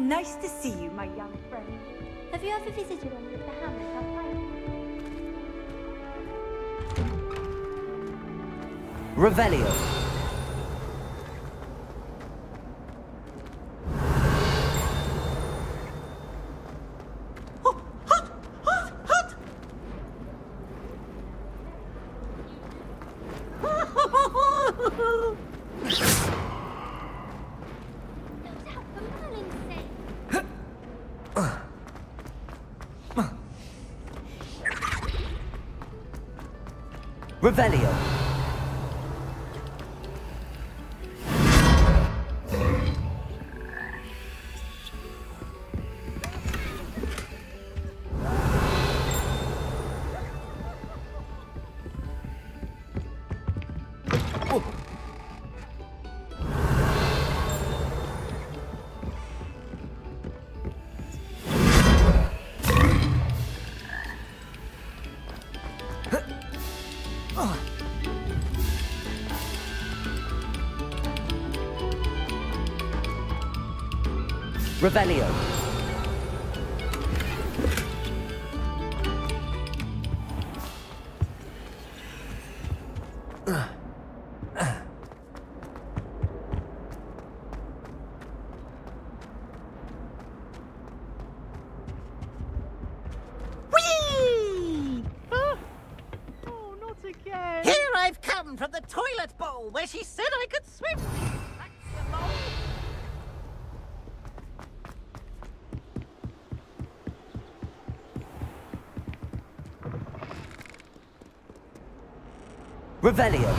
nice to see you, my young friend. Have you ever visited any of the hamlets outside? Revelio. Revelio. Revelio. Oh, not again! Here I've come from the toilet bowl where she said I could swim. Revelio.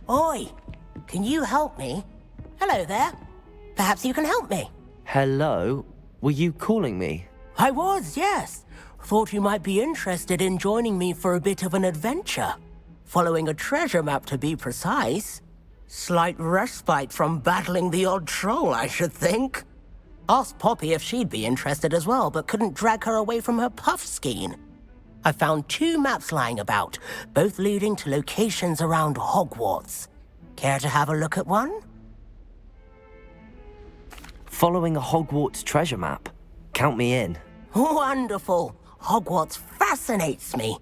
Oi, can you help me? Hello there. Perhaps you can help me. Hello? Were you calling me? I was, yes. Thought you might be interested in joining me for a bit of an adventure. Following a treasure map, to be precise. Slight respite from battling the odd troll, I should think. Asked Poppy if she'd be interested as well, but couldn't drag her away from her puff skein. I found 2 maps lying about, both leading to locations around Hogwarts. Care to have a look at one? Following a Hogwarts treasure map. Count me in. Wonderful. Hogwarts fascinates me.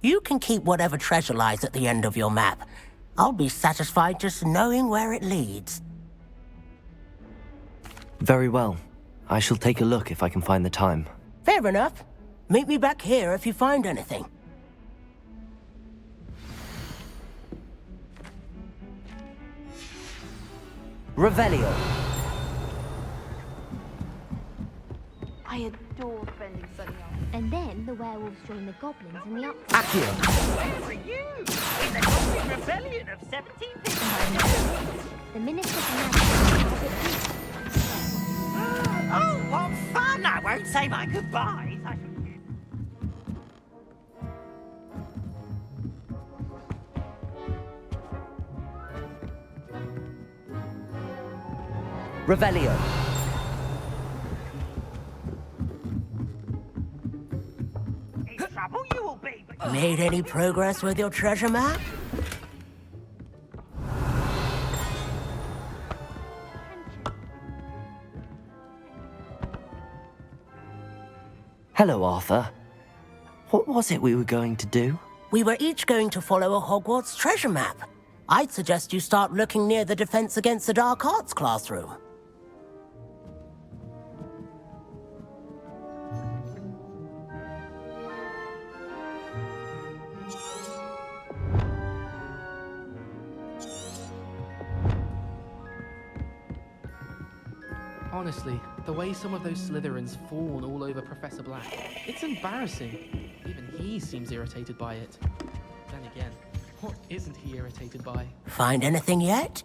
You can keep whatever treasure lies at the end of your map. I'll be satisfied just knowing where it leads. Very well. I shall take a look if I can find the time. Fair enough. Meet me back here if you find anything. Revelio. I adore spending Sunny off. And then the werewolves join the goblins in the up. Accio. Where are you? In the Goblin Rebellion of 1750. The minister's magic. Oh, what fun! I won't say my goodbyes. I shall... Revelio. In trouble you will be, but... Made any progress with your treasure map? Hello, Arthur. What was it we were going to do? We were each going to follow a Hogwarts treasure map. I'd suggest you start looking near the Defense Against the Dark Arts classroom. Honestly, the way some of those Slytherins fawn all over Professor Black, it's embarrassing. Even he seems irritated by it. Then again, what isn't he irritated by? Find anything yet?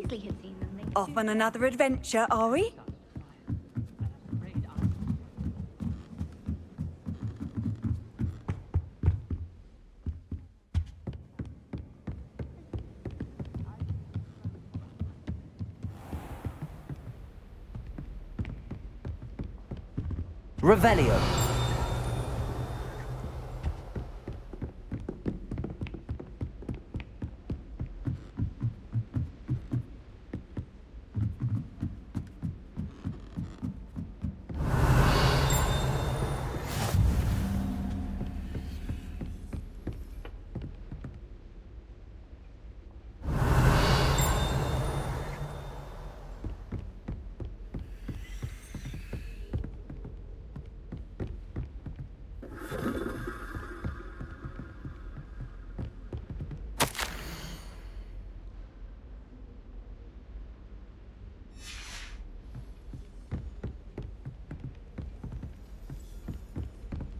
Weasley had seen them. Off on another adventure, are we? Revelio.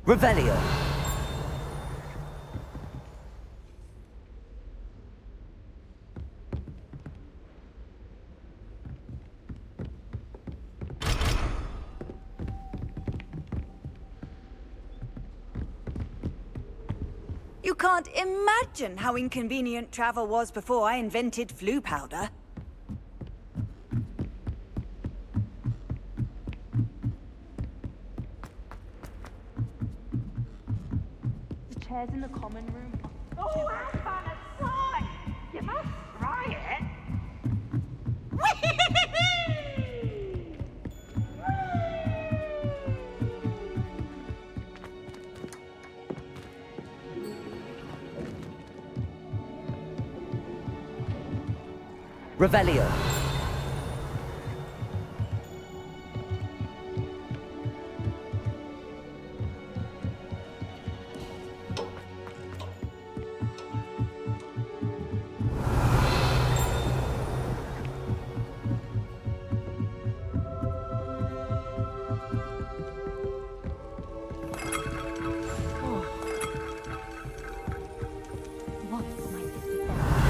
Revelio. You can't imagine how inconvenient travel was before I invented flu powder. The chairs in the common room. Oh, have fun aside! You must try it. Revelio. What was my sister said?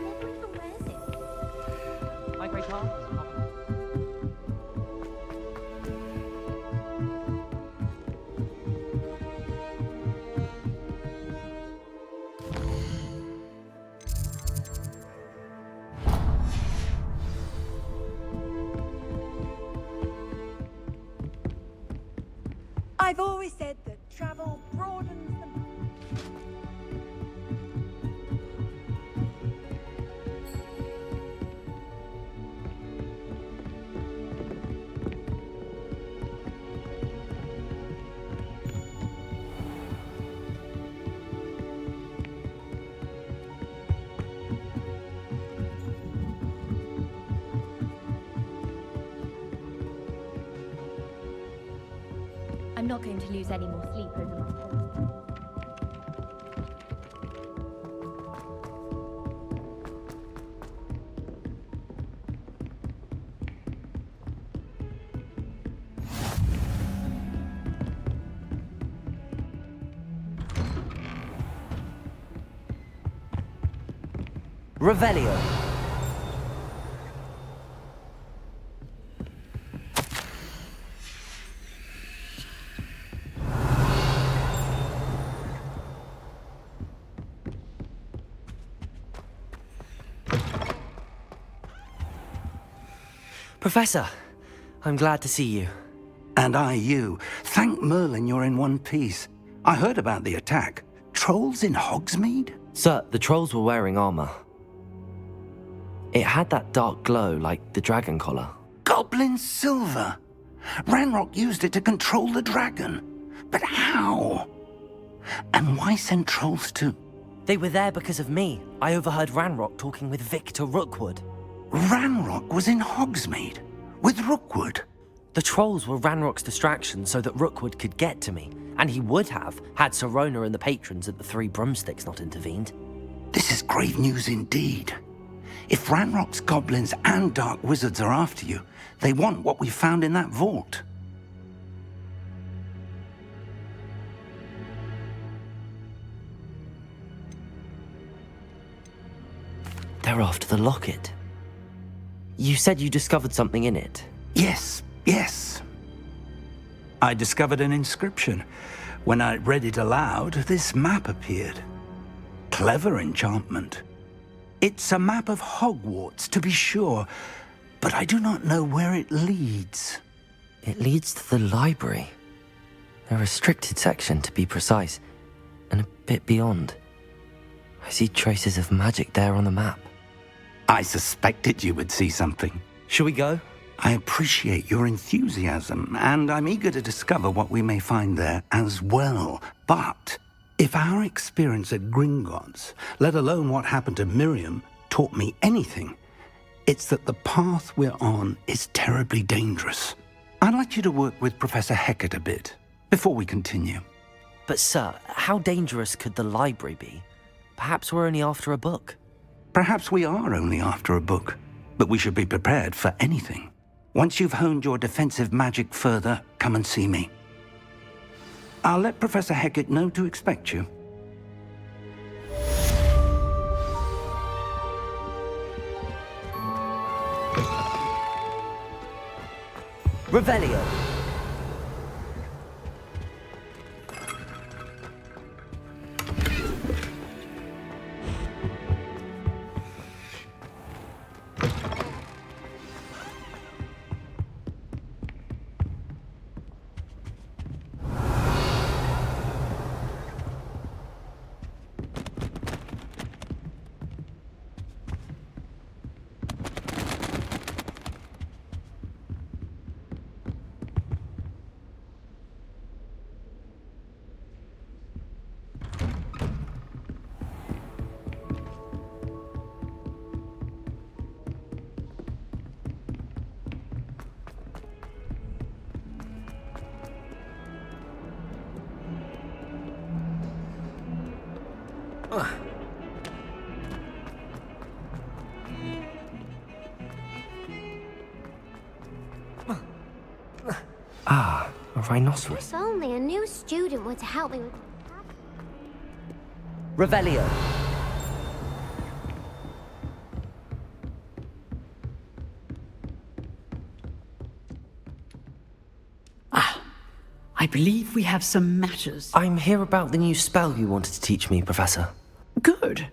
Never even wears it. Hi, Great Aunt. I've always said that travel broadens the mind. I'm not going to lose any more sleep over my holiday. Revelio. Professor, I'm glad to see you. And I you. Thank Merlin you're in one piece. I heard about the attack. Trolls in Hogsmeade? Sir, the trolls were wearing armor. It had that dark glow like the dragon collar. Goblin silver! Ranrock used it to control the dragon. But how? And why send trolls to... They were there because of me. I overheard Ranrock talking with Victor Rookwood. Ranrock was in Hogsmeade? With Rookwood? The trolls were Ranrock's distraction so that Rookwood could get to me, and he would have had Sirona and the patrons at the Three Broomsticks not intervened. This is grave news indeed. If Ranrock's goblins and dark wizards are after you, they want what we found in that vault. They're after the locket. You said you discovered something in it. Yes. I discovered an inscription. When I read it aloud, this map appeared. Clever enchantment. It's a map of Hogwarts, to be sure, but I do not know where it leads. It leads to the library. A restricted section, to be precise, and a bit beyond. I see traces of magic there on the map. I suspected you would see something. Shall we go? I appreciate your enthusiasm, and I'm eager to discover what we may find there as well. But if our experience at Gringotts, let alone what happened to Miriam, taught me anything, it's that the path we're on is terribly dangerous. I'd like you to work with Professor Hecat a bit before we continue. But sir, how dangerous could the library be? Perhaps we're only after a book. Perhaps we are only after a book, but we should be prepared for anything. Once you've honed your defensive magic further, come and see me. I'll let Professor Hecat know to expect you. Revelio. Ah, a rhinoceros. If only a new student were to help me with... Revelio. I believe we have some matters. I'm here about the new spell you wanted to teach me, Professor. Good.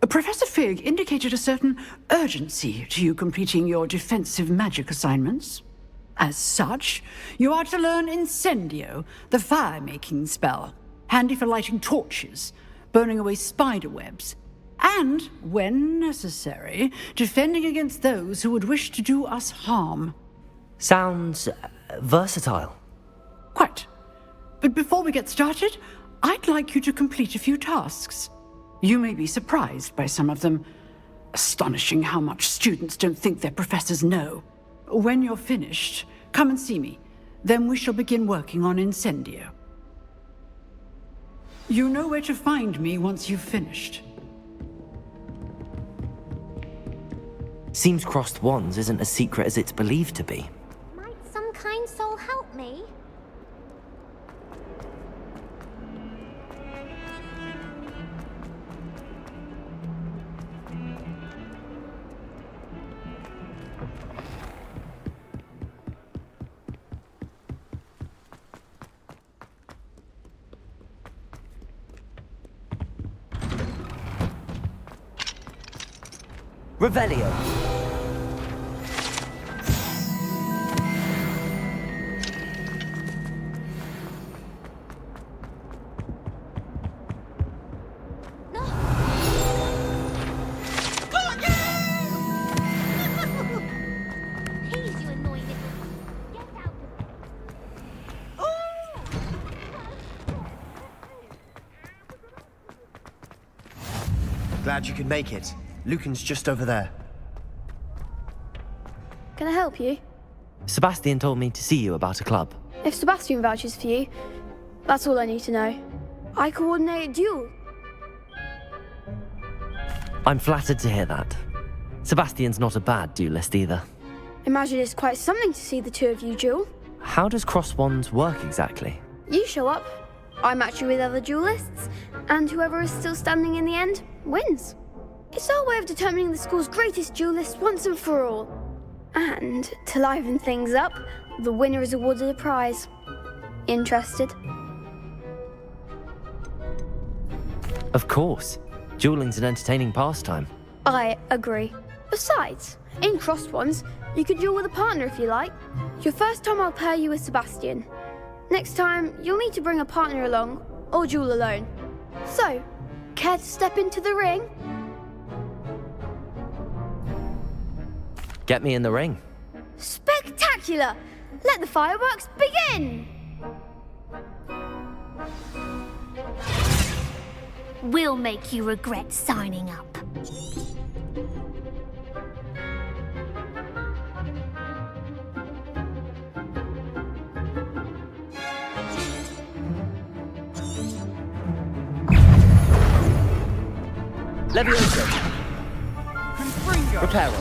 Professor Fig indicated a certain urgency to you completing your defensive magic assignments. As such, you are to learn Incendio, the fire-making spell, handy for lighting torches, burning away spider webs, and, when necessary, defending against those who would wish to do us harm. Sounds versatile. Quite. But before we get started, I'd like you to complete a few tasks. You may be surprised by some of them. Astonishing how much students don't think their professors know. When you're finished, come and see me. Then we shall begin working on Incendio. You know where to find me once you've finished. Seems crossed wands isn't as secret as it's believed to be. Might some kind soul help me? Revelio. Please, you annoying little... Get out of it. Glad you could make it. Lucan's just over there. Can I help you? Sebastian told me to see you about a club. If Sebastian vouches for you, that's all I need to know. I coordinate a duel. I'm flattered to hear that. Sebastian's not a bad duelist either. Imagine it's quite something to see the two of you duel. How does cross wands work exactly? You show up, I match you with other duelists, and whoever is still standing in the end wins. It's our way of determining the school's greatest duelist once and for all. And to liven things up, the winner is awarded a prize. Interested? Of course. Dueling's an entertaining pastime. I agree. Besides, in crossed ones, you can duel with a partner if you like. Your first time I'll pair you with Sebastian. Next time, you'll need to bring a partner along, or duel alone. So, care to step into the ring? Get me in the ring. Spectacular! Let the fireworks begin! We'll make you regret signing up. Levioso. Reparo.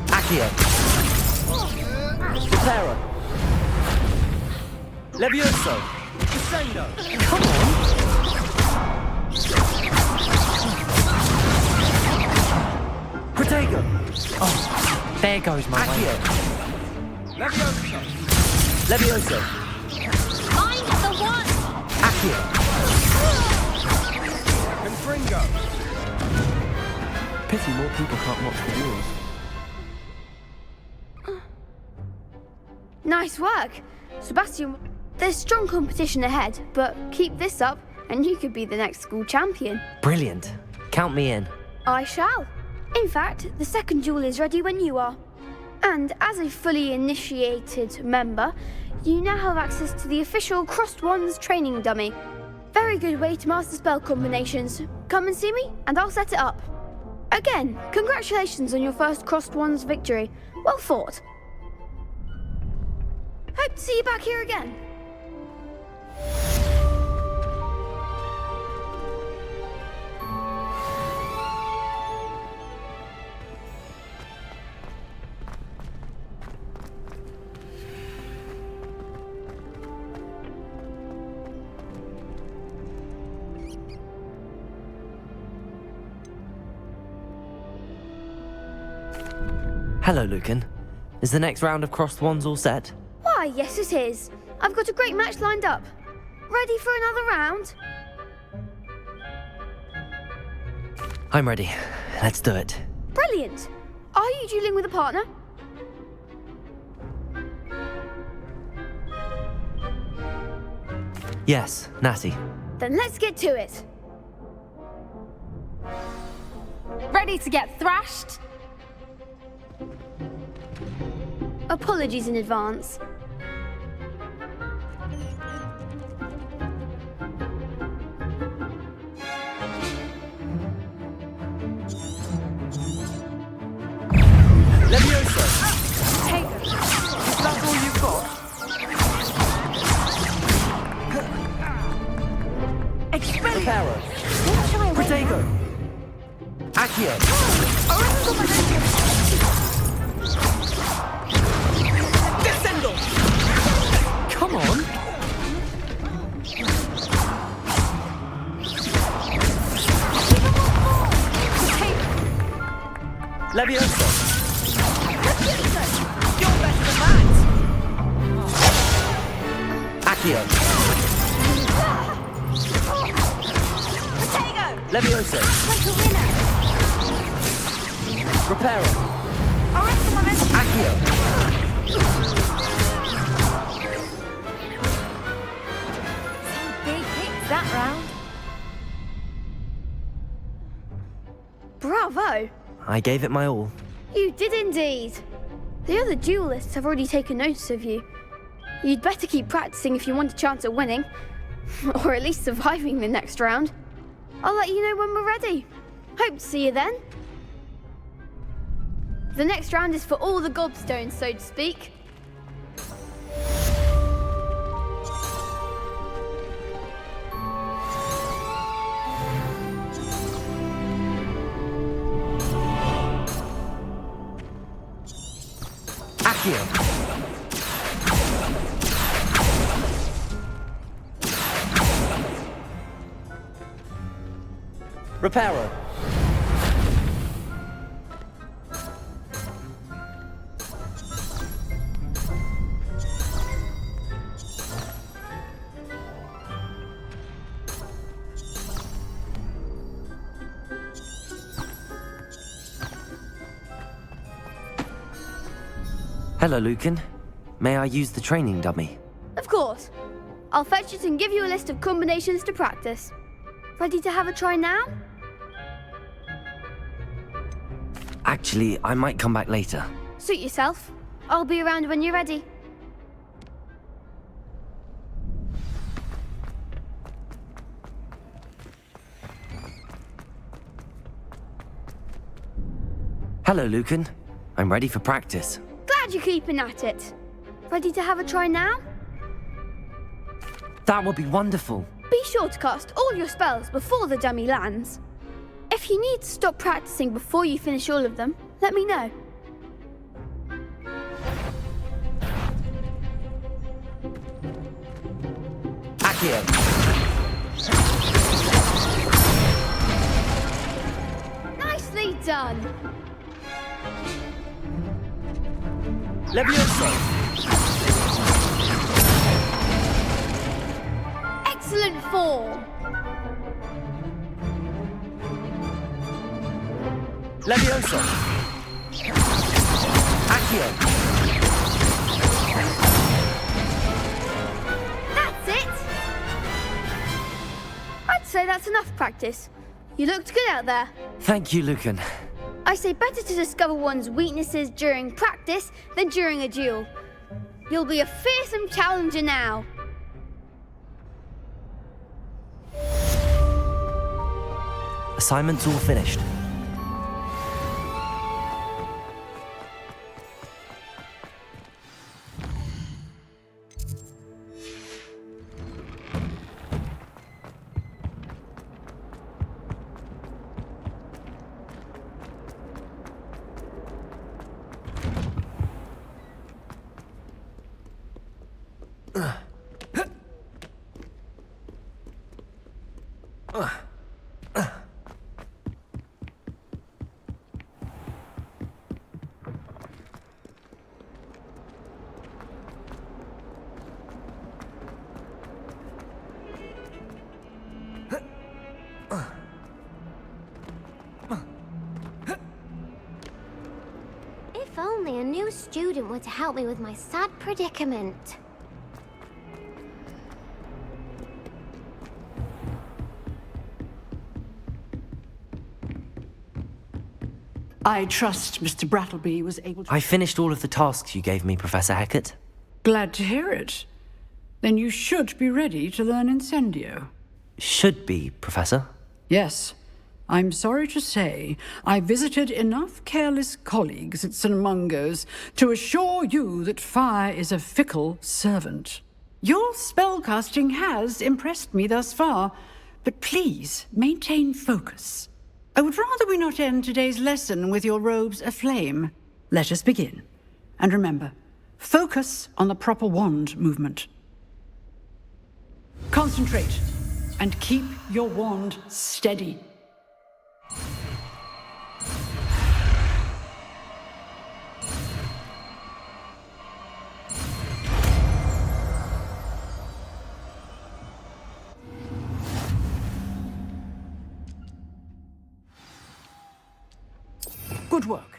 Accio. Reparo. Levioso. Descendo. Come on. Protego. Oh, there goes my way. Levioso. Levioso. I'm the one! Accio. Confringo. Pity more people can't watch the duels. Nice work. Sebastian, there's strong competition ahead, but keep this up and you could be the next school champion. Brilliant. Count me in. I shall. In fact, the second duel is ready when you are. And as a fully initiated member, you now have access to the official Crossed Wands training dummy. Very good way to master spell combinations. Come and see me, and I'll set it up. Again, congratulations on your first Crossed Wands victory. Well fought. Hope to see you back here again. Hello, Lucan. Is the next round of Crossed Wands all set? Why, yes it is. I've got a great match lined up. Ready for another round? I'm ready. Let's do it. Brilliant. Are you dueling with a partner? Yes, Natty. Then let's get to it. Ready to get thrashed? Apologies in advance. Levioso! Take it. Is that all you've got? Reparo. Protego. Accio. Descendo. Come on. Levioso. You're better than that. Accio. Protego. Levioso. Like a winner. Reparo. Accio. Big hits that round. Bravo. I gave it my all. You did indeed. The other duelists have already taken notice of you. You'd better keep practicing if you want a chance at winning. Or at least surviving the next round. I'll let you know when we're ready. Hope to see you then. The next round is for all the gobstones, so to speak. Accio. Reparo. Hello, Lucan. May I use the training dummy? Of course. I'll fetch it and give you a list of combinations to practice. Ready to have a try now? Actually, I might come back later. Suit yourself. I'll be around when you're ready. Hello, Lucan. I'm ready for practice. Glad you're keeping at it. Ready to have a try now? That would be wonderful. Be sure to cast all your spells before the dummy lands. If you need to stop practicing before you finish all of them, let me know. Accio. Nicely done. Levioso. Excellent form. Levioso. Accio. That's it. I'd say that's enough practice. You looked good out there. Thank you, Lucan. I say better to discover one's weaknesses during practice than during a duel. You'll be a fearsome challenger now. Assignment's all finished. If only a new student were to help me with my sad predicament. I trust Mr. Brattleby was able to... I finished all of the tasks you gave me, Professor Hecat. Glad to hear it. Then you should be ready to learn Incendio. Should be, Professor. Yes. I'm sorry to say, I visited enough careless colleagues at St. Mungo's to assure you that fire is a fickle servant. Your spellcasting has impressed me thus far, but please maintain focus. I would rather we not end today's lesson with your robes aflame. Let us begin. And remember, focus on the proper wand movement. Concentrate, and keep your wand steady. Good work.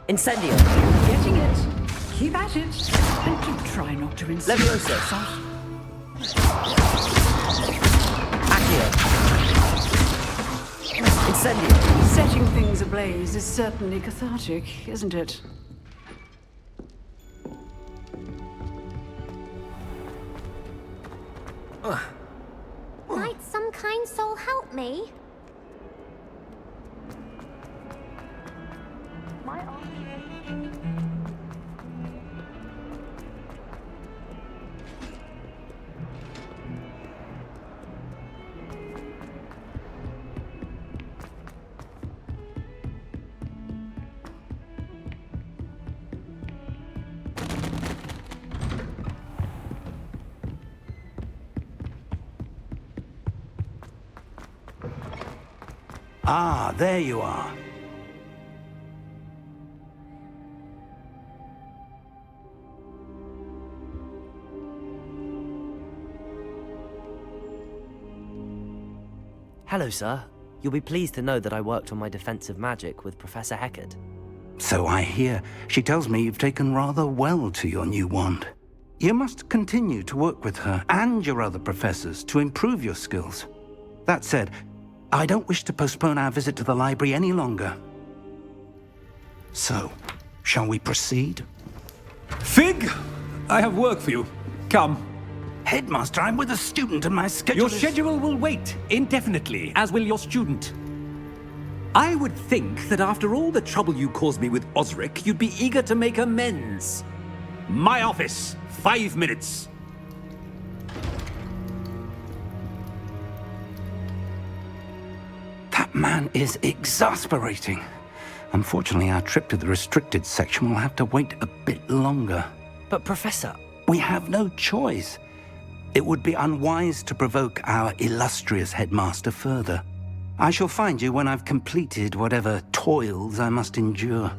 Incendio! Getting it. Keep at it. And do try not to insult. Leviosa! Accio! Incendio! Setting things ablaze is certainly cathartic, isn't it? Might some kind soul help me? Ah, there you are. Hello, sir. You'll be pleased to know that I worked on my defensive magic with Professor Heckard. So I hear. She tells me you've taken rather well to your new wand. You must continue to work with her and your other professors to improve your skills. That said, I don't wish to postpone our visit to the library any longer. So, shall we proceed? Fig, I have work for you. Come. Headmaster, I'm with a student and my schedule Your schedule will wait indefinitely, as will your student. I would think that after all the trouble you caused me with Osric, you'd be eager to make amends. My office, 5 minutes. That man is exasperating. Unfortunately, our trip to the restricted section will have to wait a bit longer. But, Professor... We have no choice. It would be unwise to provoke our illustrious headmaster further. I shall find you when I've completed whatever toils I must endure.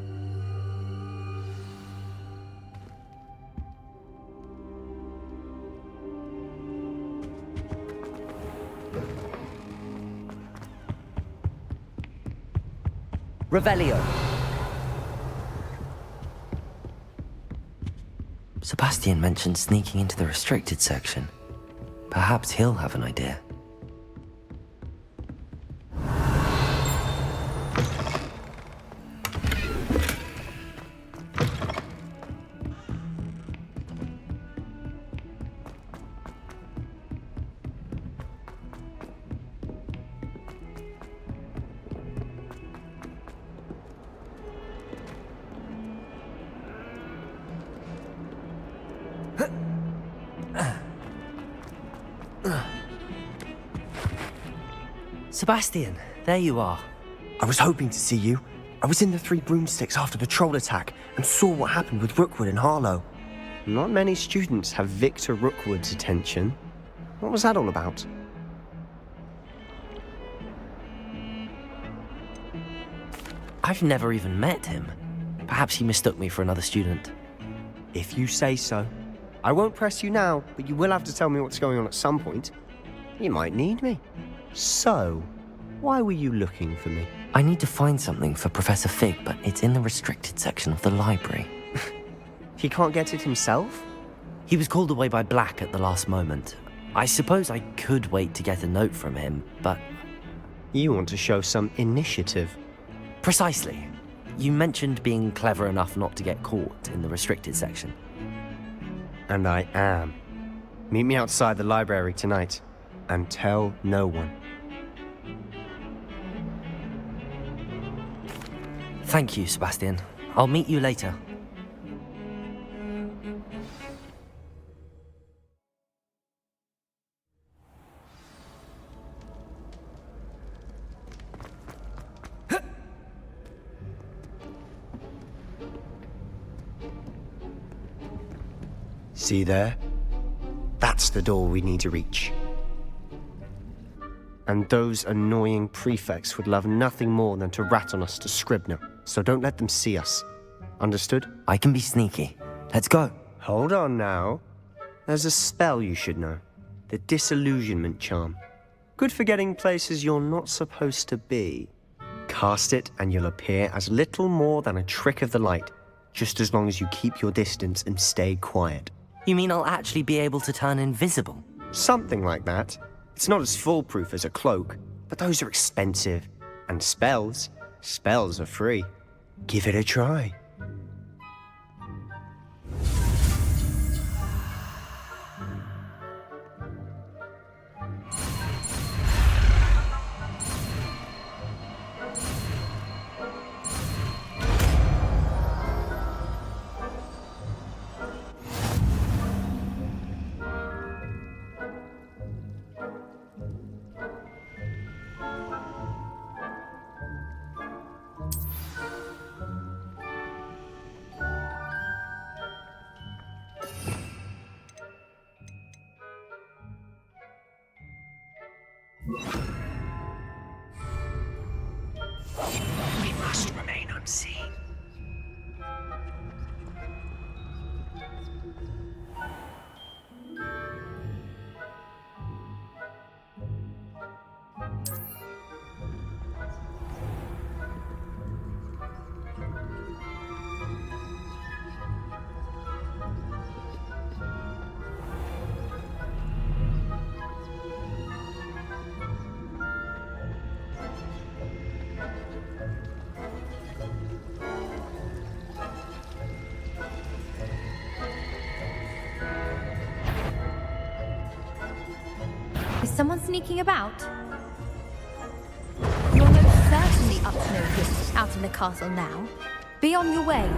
Revelio. Sebastian mentioned sneaking into the restricted section. Perhaps he'll have an idea. Sebastian, there you are. I was hoping to see you. I was in the Three Broomsticks after the troll attack and saw what happened with Rookwood and Harlow. Not many students have Victor Rookwood's attention. What was that all about? I've never even met him. Perhaps he mistook me for another student. If you say so. I won't press you now, but you will have to tell me what's going on at some point. You might need me. So, why were you looking for me? I need to find something for Professor Fig, but it's in the restricted section of the library. He can't get it himself? He was called away by Black at the last moment. I suppose I could wait to get a note from him, but... You want to show some initiative. Precisely. You mentioned being clever enough not to get caught in the restricted section. And I am. Meet me outside the library tonight, and tell no one. Thank you, Sebastian. I'll meet you later. See there? That's the door we need to reach. And those annoying prefects would love nothing more than to rat on us to Scribner, so don't let them see us. Understood? I can be sneaky. Let's go. Hold on now. There's a spell you should know. The Disillusionment Charm. Good for getting places you're not supposed to be. Cast it and you'll appear as little more than a trick of the light, just as long as you keep your distance and stay quiet. You mean I'll actually be able to turn invisible? Something like that. It's not as foolproof as a cloak, but those are expensive. And spells are free. Give it a try. We must remain unseen. Is someone sneaking about? You're most certainly up to no good out in the castle now. Be on your way.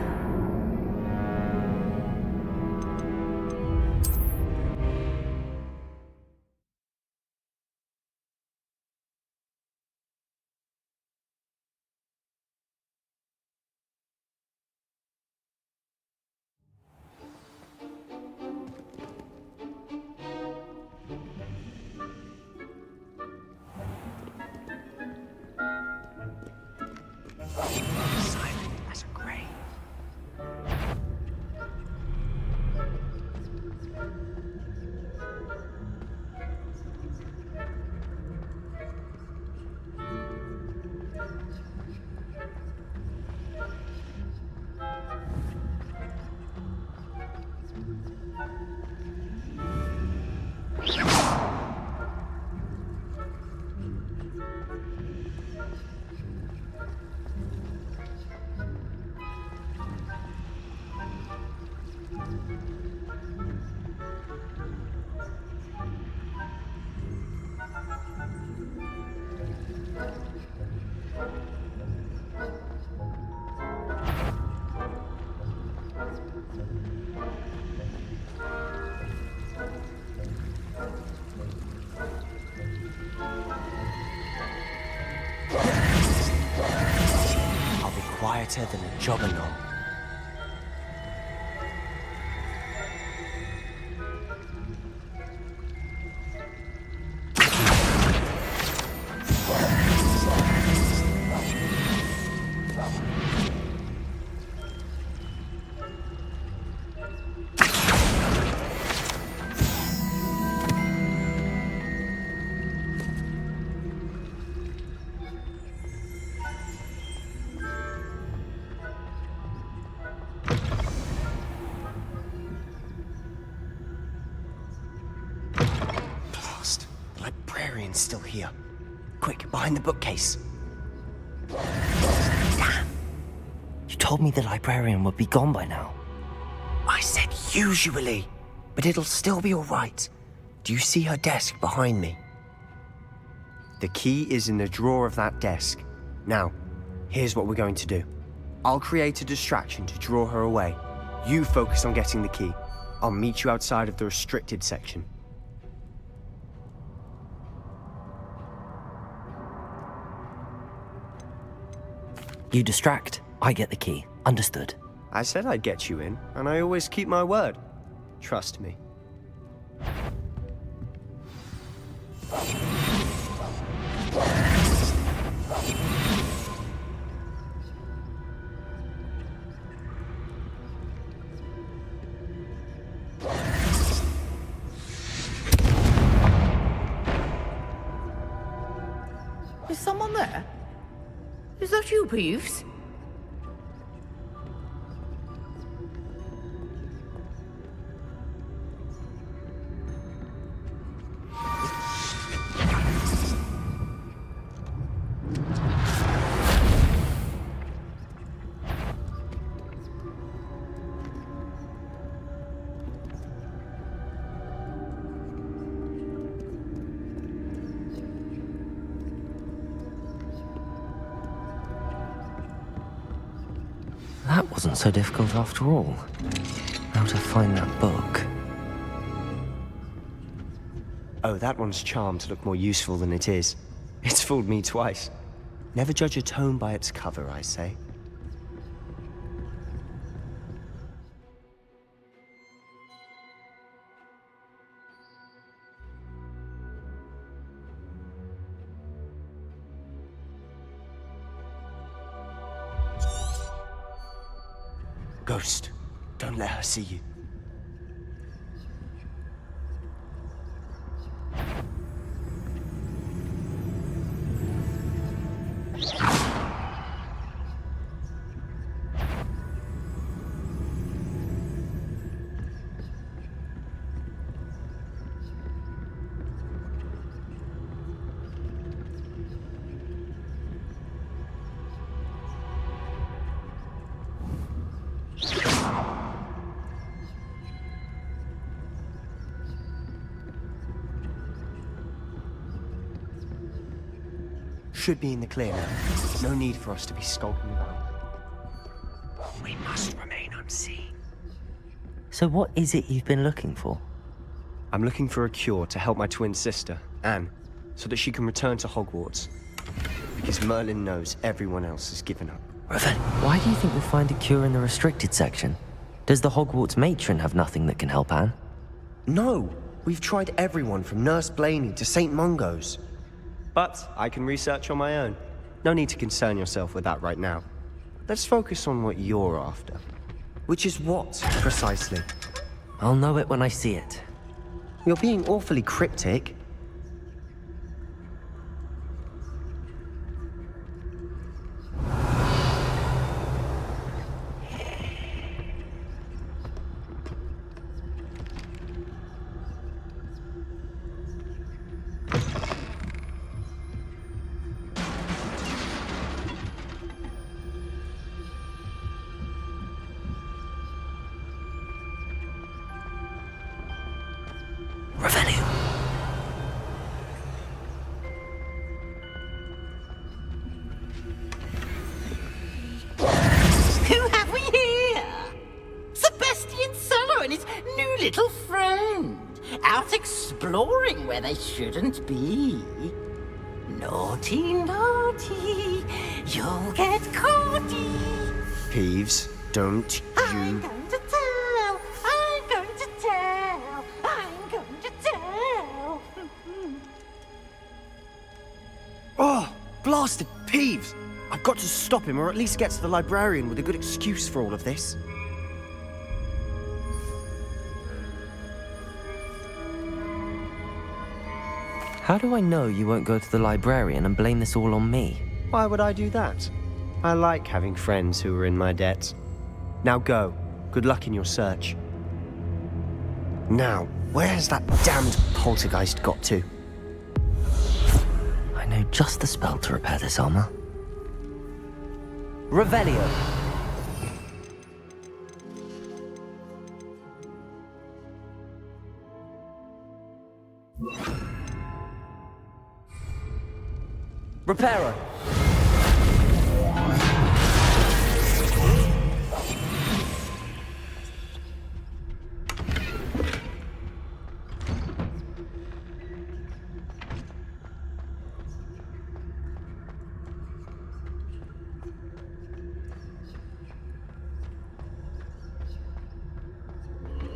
Silent as a grave. I'll be quieter than a jobberknoll. Blast! The librarian's still here. Quick, behind the bookcase. Damn! You told me the librarian would be gone by now. I said usually, but it'll still be all right. Do you see her desk behind me? The key is in the drawer of that desk. Now, here's what we're going to do. I'll create a distraction to draw her away. You focus on getting the key. I'll meet you outside of the restricted section. You distract, I get the key. Understood. I said I'd get you in, and I always keep my word. Trust me. Is someone there? Is that you, Peeves? That wasn't so difficult after all. How to find that book? Oh, that one's charmed to look more useful than it is. It's fooled me twice. Never judge a tome by its cover, I say. Ghost, don't let her see you. Should be in the clear now. No need for us to be skulking about. We must remain unseen. So what is it you've been looking for? I'm looking for a cure to help my twin sister, Anne, so that she can return to Hogwarts. Because Merlin knows everyone else has given up. Raven, why do you think we'll find a cure in the restricted section? Does the Hogwarts matron have nothing that can help Anne? No! We've tried everyone from Nurse Blaney to St. Mungo's. But I can research on my own. No need to concern yourself with that right now. Let's focus on what you're after. Which is what, precisely? I'll know it when I see it. You're being awfully cryptic. Little friend, out exploring where they shouldn't be. Naughty, naughty, you'll get caughty. Peeves, don't I'm going to tell, I'm going to tell, I'm going to tell. Oh, blasted Peeves! I've got to stop him, or at least get to the librarian with a good excuse for all of this. How do I know you won't go to the librarian and blame this all on me? Why would I do that? I like having friends who are in my debt. Now go. Good luck in your search. Now, where has that damned poltergeist got to? I know just the spell to repair this armor. Revelio! Reparo!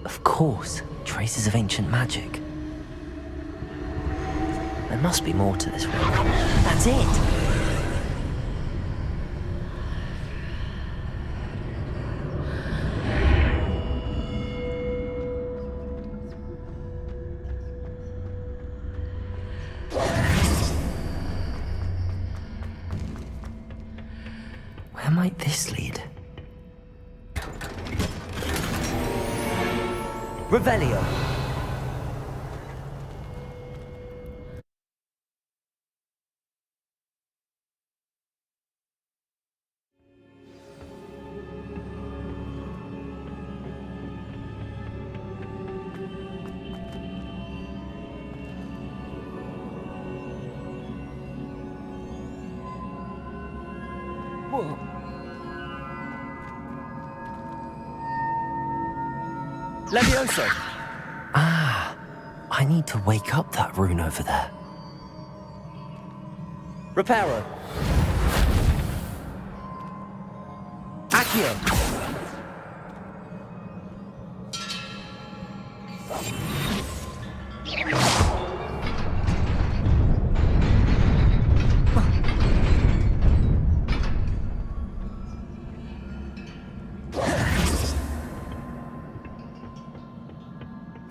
Of course, traces of ancient magic. There must be more to this room. That's it! might this lead? Revelio. Levioso! Ah, I need to wake up that rune over there. Reparo! Accio!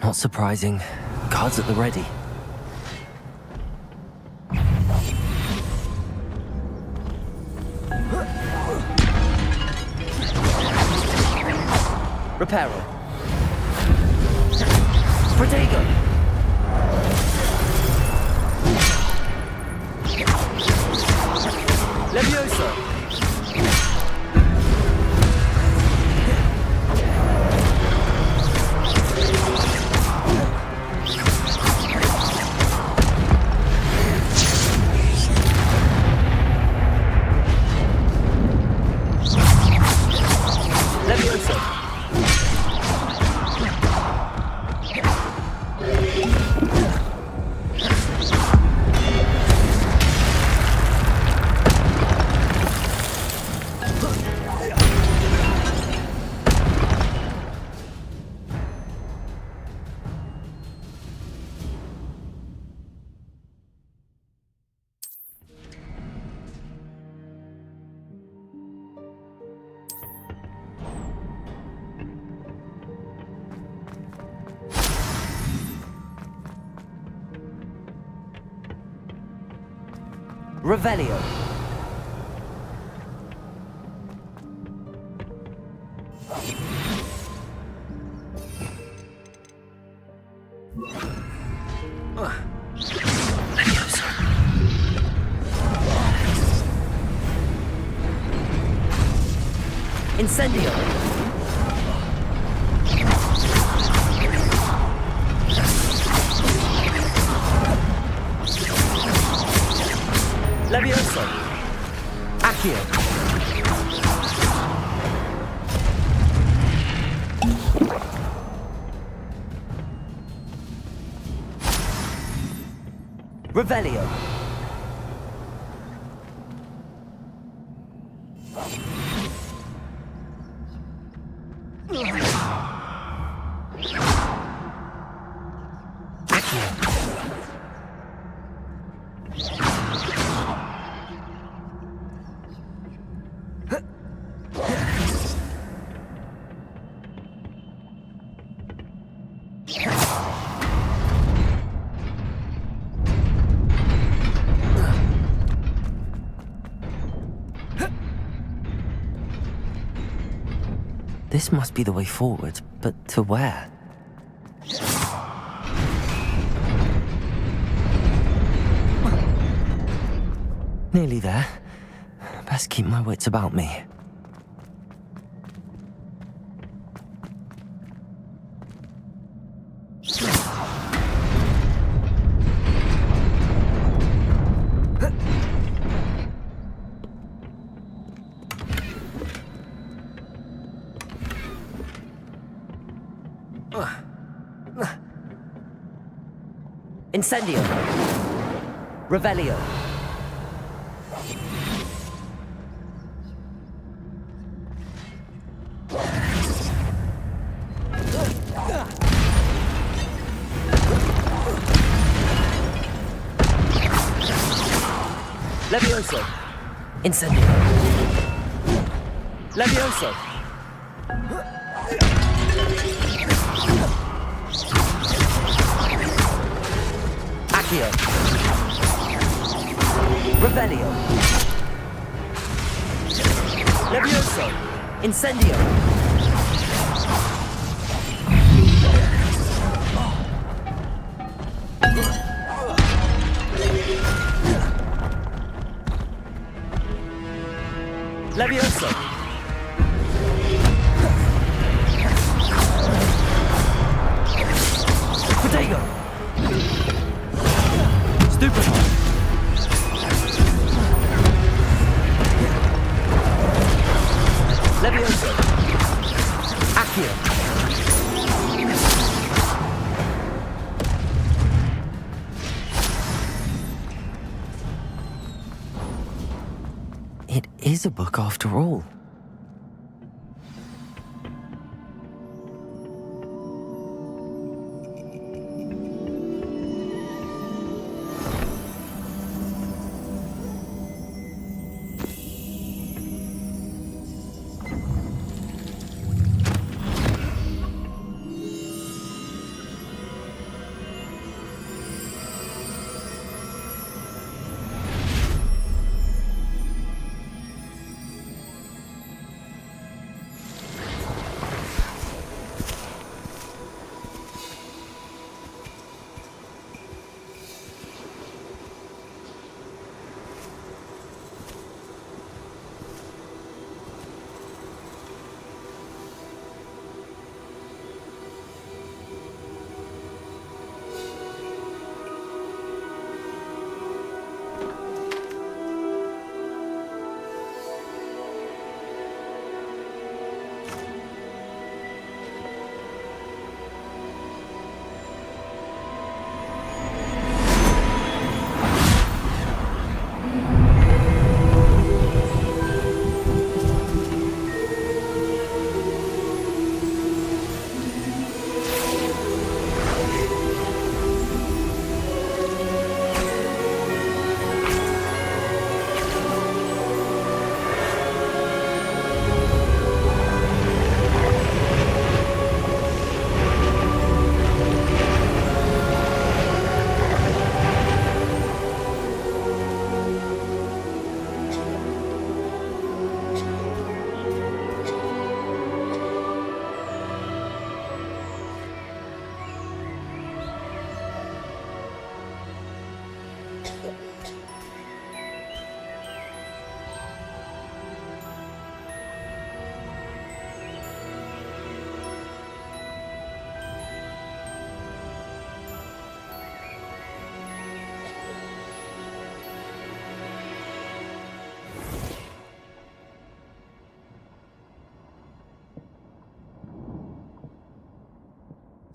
Not surprising. Cards at the ready. Reparo. Protego. Levioso. Revelio. Incendio. Levioso. Accio. Revelio. This must be the way forward, but to where? Nearly there. Best keep my wits about me. Incendio. Revelio. Levioso. Incendio. Levioso. Accio. Revelio. Levioso. Incendio! Levioso! Protego! Stupefy! Levioso! Accio! It is a book after all.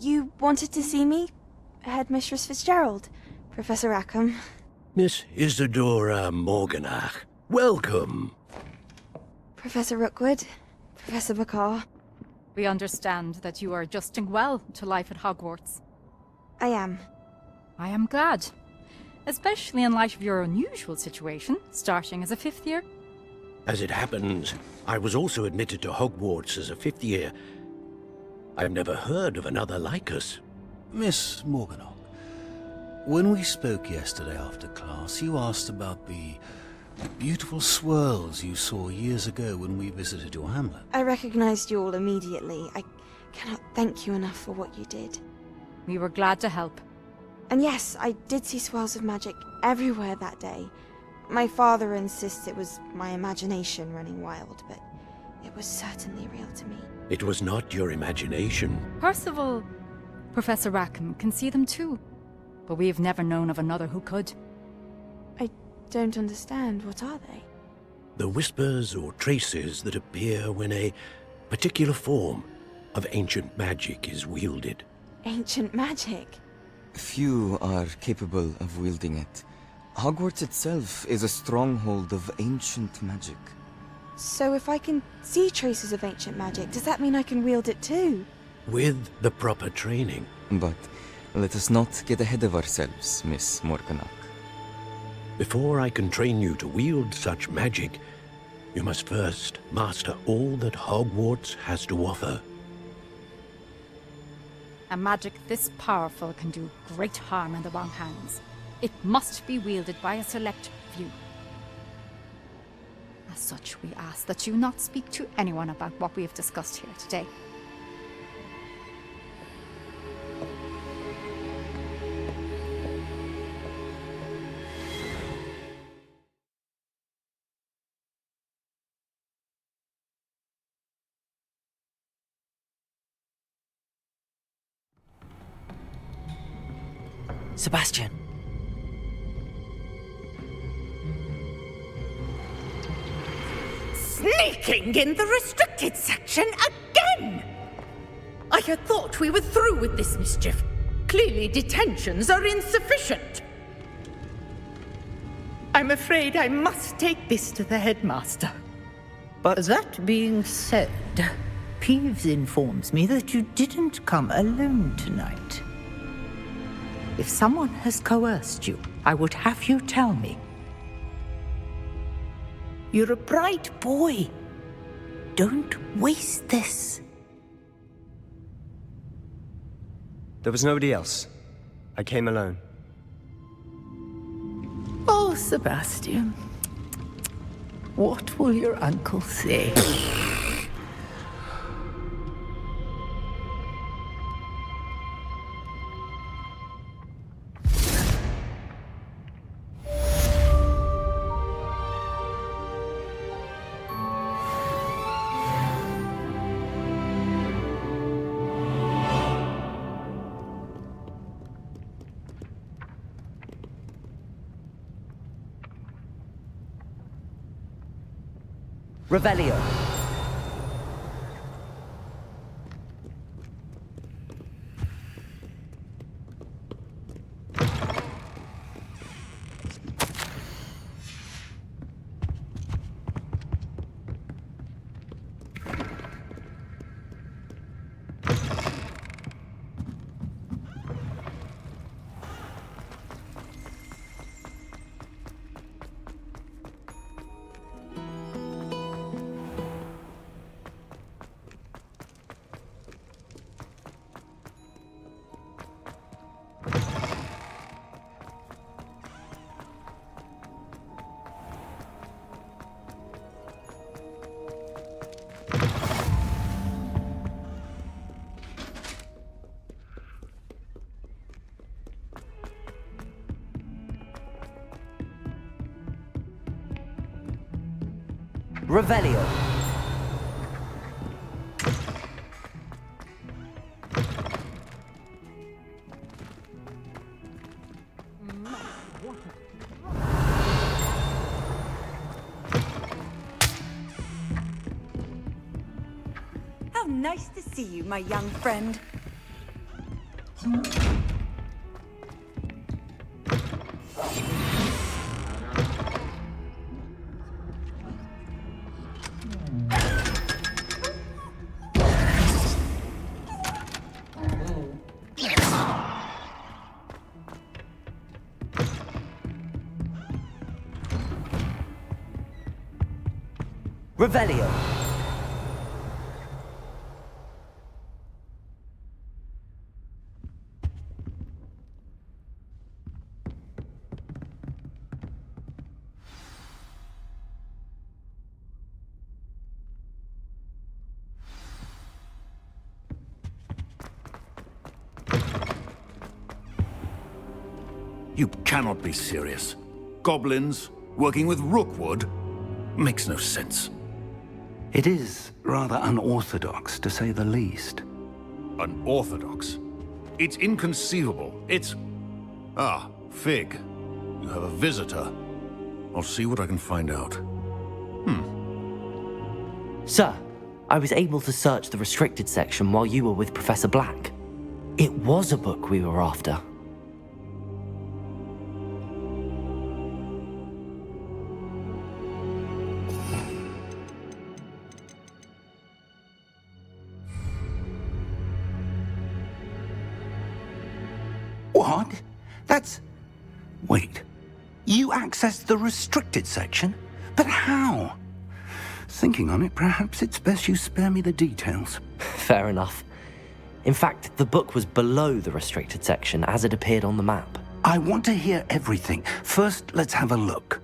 You wanted to see me? Headmistress Fitzgerald, Professor Rackham. Miss Isadora Morganach, welcome. Professor Rookwood, Professor Bakar. We understand that you are adjusting well to life at Hogwarts. I am. I am glad. Especially in light of your unusual situation, starting as a 5th year. As it happens, I was also admitted to Hogwarts as a 5th year. I've never heard of another like us. Miss Morganach, when we spoke yesterday after class, you asked about the beautiful swirls you saw years ago when we visited your hamlet. I recognized you all immediately. I cannot thank you enough for what you did. We were glad to help. And yes, I did see swirls of magic everywhere that day. My father insists it was my imagination running wild, but it was certainly real to me. It was not your imagination. Percival, Professor Rackham can see them too. But we've never known of another who could. I don't understand. What are they? The whispers or traces that appear when a particular form of ancient magic is wielded. Ancient magic? Few are capable of wielding it. Hogwarts itself is a stronghold of ancient magic. So if I can see traces of ancient magic, does that mean I can wield it too? With the proper training. But let us not get ahead of ourselves, Miss Morganach. Before I can train you to wield such magic, you must first master all that Hogwarts has to offer. A magic this powerful can do great harm in the wrong hands. It must be wielded by a select few. A As such, we ask that you not speak to anyone about what we have discussed here today. Sebastian. Sneaking in the restricted section again! I had thought we were through with this mischief. Clearly detentions are insufficient. I'm afraid I must take this to the headmaster. But that being said, Peeves informs me that you didn't come alone tonight. If someone has coerced you, I would have you tell me. You're a bright boy. Don't waste this. There was nobody else. I came alone. Oh, Sebastian. What will your uncle say? Revelio. Revelio. How nice to see you, my young friend. Revelio. You cannot be serious. Goblins working with Rookwood? Makes no sense. It is rather unorthodox, to say the least. Unorthodox? It's inconceivable. It's... Ah, Fig. You have a visitor. I'll see what I can find out. Sir, I was able to search the restricted section while you were with Professor Black. It was a book we were after. What? That's... Wait. You accessed the restricted section? But how? Thinking on it, perhaps it's best you spare me the details. Fair enough. In fact, the book was below the restricted section as it appeared on the map. I want to hear everything. First, let's have a look.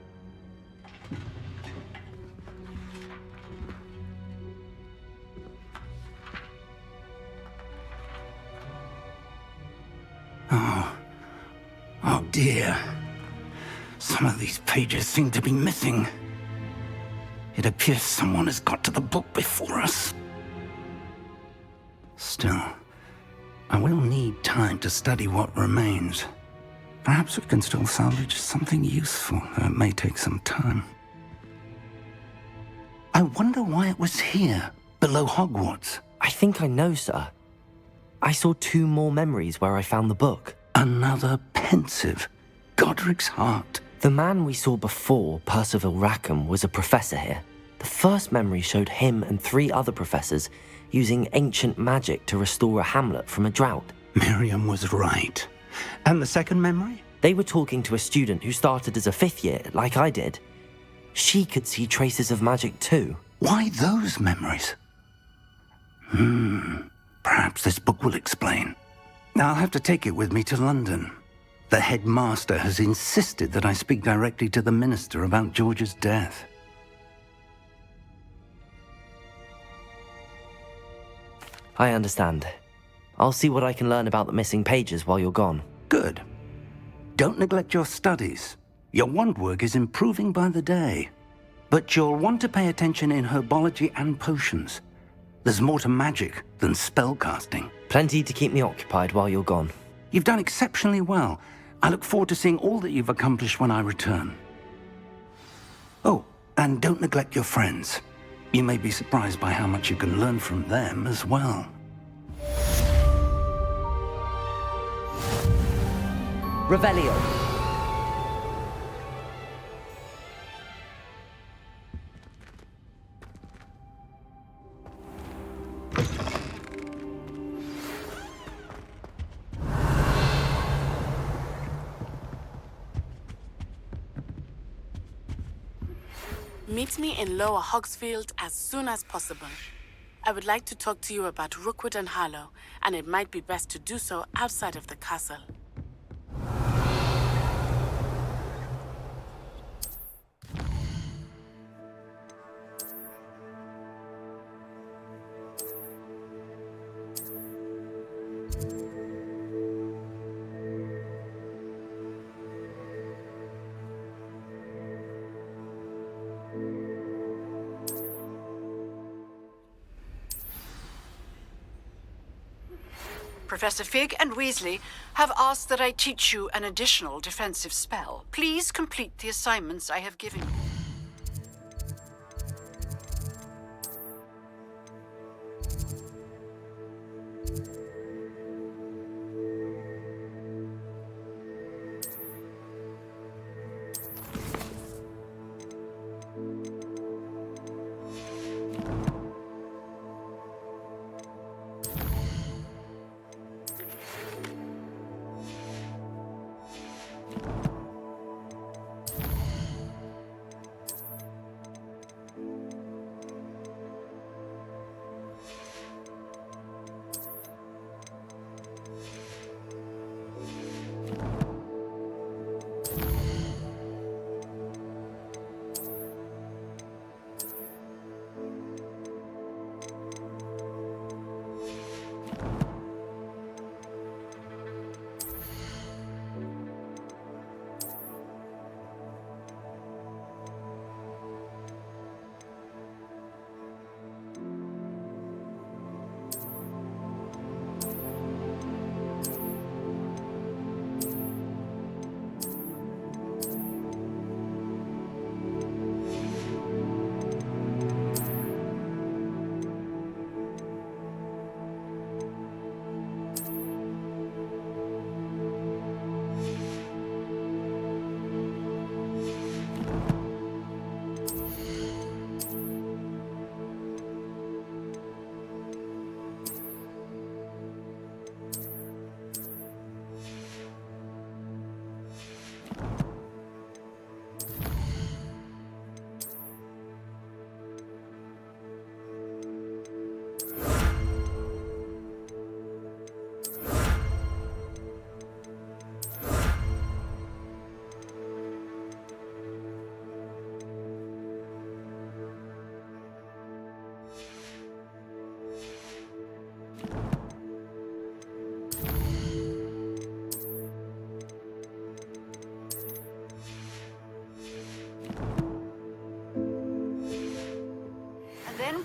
dear. Some of these pages seem to be missing. It appears someone has got to the book before us. Still, I will need time to study what remains. Perhaps we can still salvage something useful, though it may take some time. I wonder why it was here, below Hogwarts. I think I know, sir. I saw 2 more memories where I found the book. Another pensive. Godric's heart. The man we saw before, Percival Rackham, was a professor here. The first memory showed him and 3 other professors using ancient magic to restore a hamlet from a drought. Miriam was right. And the second memory? They were talking to a student who started as a 5th year, like I did. She could see traces of magic too. Why those memories? Perhaps this book will explain. I'll have to take it with me to London. The headmaster has insisted that I speak directly to the minister about George's death. I understand. I'll see what I can learn about the missing pages while you're gone. Good. Don't neglect your studies. Your wand work is improving by the day. But you'll want to pay attention in herbology and potions. There's more to magic than spellcasting. Plenty to keep me occupied while you're gone. You've done exceptionally well. I look forward to seeing all that you've accomplished when I return. Oh, and don't neglect your friends. You may be surprised by how much you can learn from them as well. Revelio. Meet me in Lower Hogsfield as soon as possible. I would like to talk to you about Rookwood and Harlow, and it might be best to do so outside of the castle. Professor Fig and Weasley have asked that I teach you an additional defensive spell. Please complete the assignments I have given you.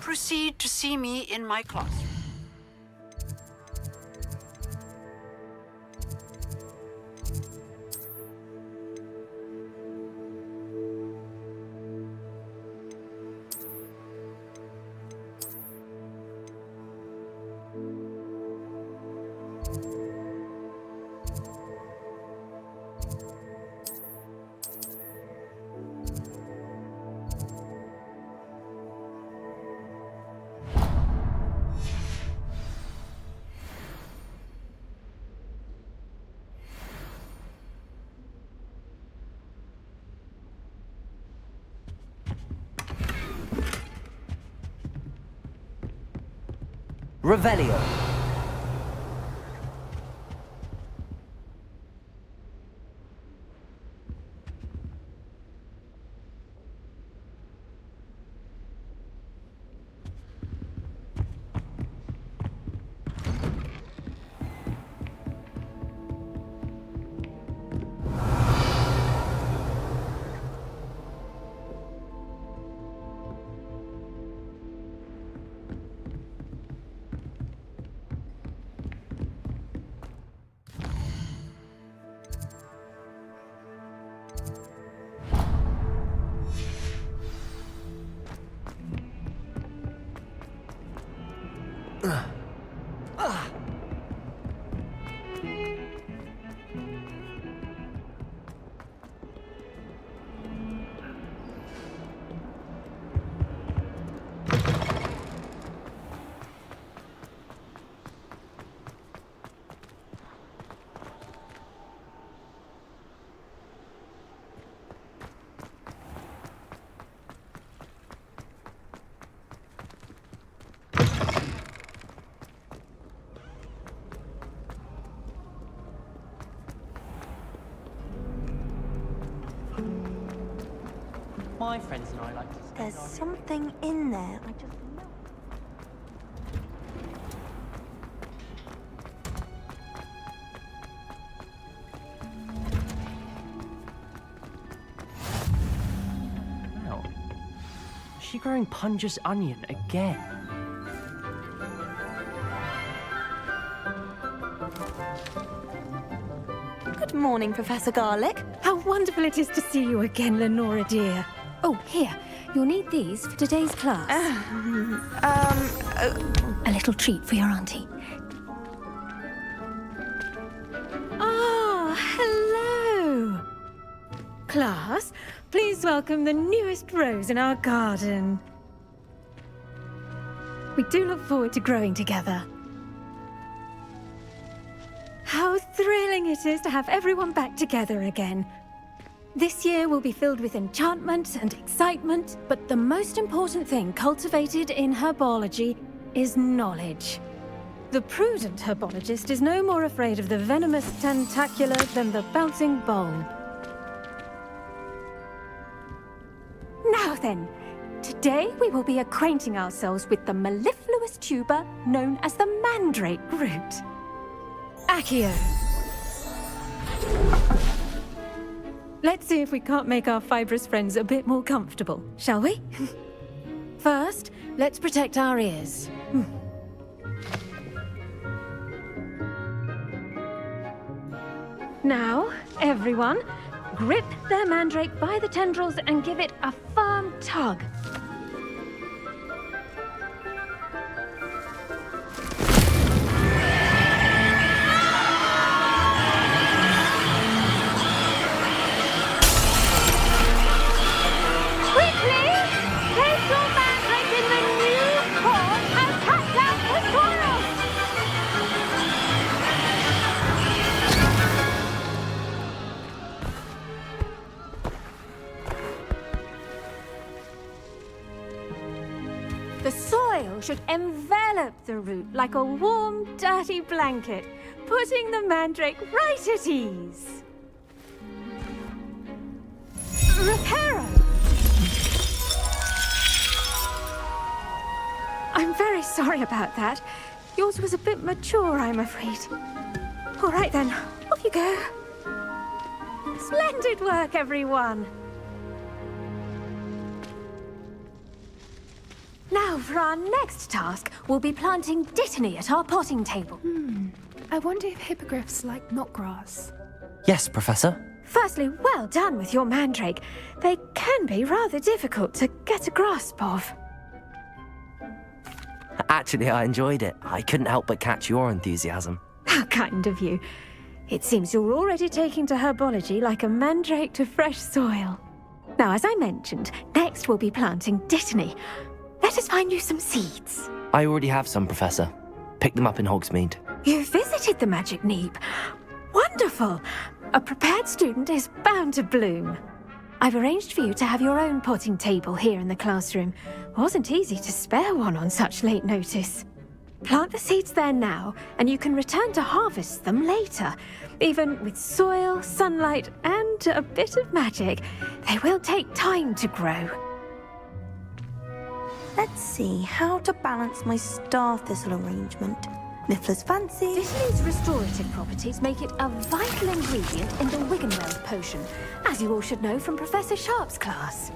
proceed to see me in my classroom. Revelio. My friends and I like to spend There's something in there. I just know. Wow. Is she growing Punja's onion again? Good morning, Professor Garlic. How wonderful it is to see you again, Lenora dear. Oh, here. You'll need these for today's class. A little treat for your auntie. Ah, hello. Class, please welcome the newest rose in our garden. We do look forward to growing together. How thrilling it is to have everyone back together again. This year will be filled with enchantment and excitement, but the most important thing cultivated in herbology is knowledge. The prudent herbologist is no more afraid of the venomous tentacula than the bouncing bowl. Now then, today we will be acquainting ourselves with the mellifluous tuber known as the mandrake root. Accio. Let's see if we can't make our fibrous friends a bit more comfortable, shall we? First, let's protect our ears. Now, everyone, grip their mandrake by the tendrils and give it a firm tug. Should envelop the root like a warm, dirty blanket, putting the mandrake right at ease. Reparo! I'm very sorry about that. Yours was a bit mature, I'm afraid. All right then, off you go. Splendid work, everyone. Now, for our next task, we'll be planting Dittany at our potting table. I wonder if hippogriffs like knotgrass. Yes, Professor. Firstly, well done with your mandrake. They can be rather difficult to get a grasp of. Actually, I enjoyed it. I couldn't help but catch your enthusiasm. How kind of you. It seems you're already taking to herbology like a mandrake to fresh soil. Now, as I mentioned, next we'll be planting Dittany. Let us find you some seeds. I already have some, Professor. Picked them up in Hogsmeade. You visited the Magic Neep. Wonderful! A prepared student is bound to bloom. I've arranged for you to have your own potting table here in the classroom. Wasn't easy to spare one on such late notice. Plant the seeds there now, and you can return to harvest them later. Even with soil, sunlight, and a bit of magic, they will take time to grow. Let's see how to balance my star thistle arrangement. Miffler's fancy. Dittany's restorative properties make it a vital ingredient in the Wiggenweld potion, as you all should know from Professor Sharp's class.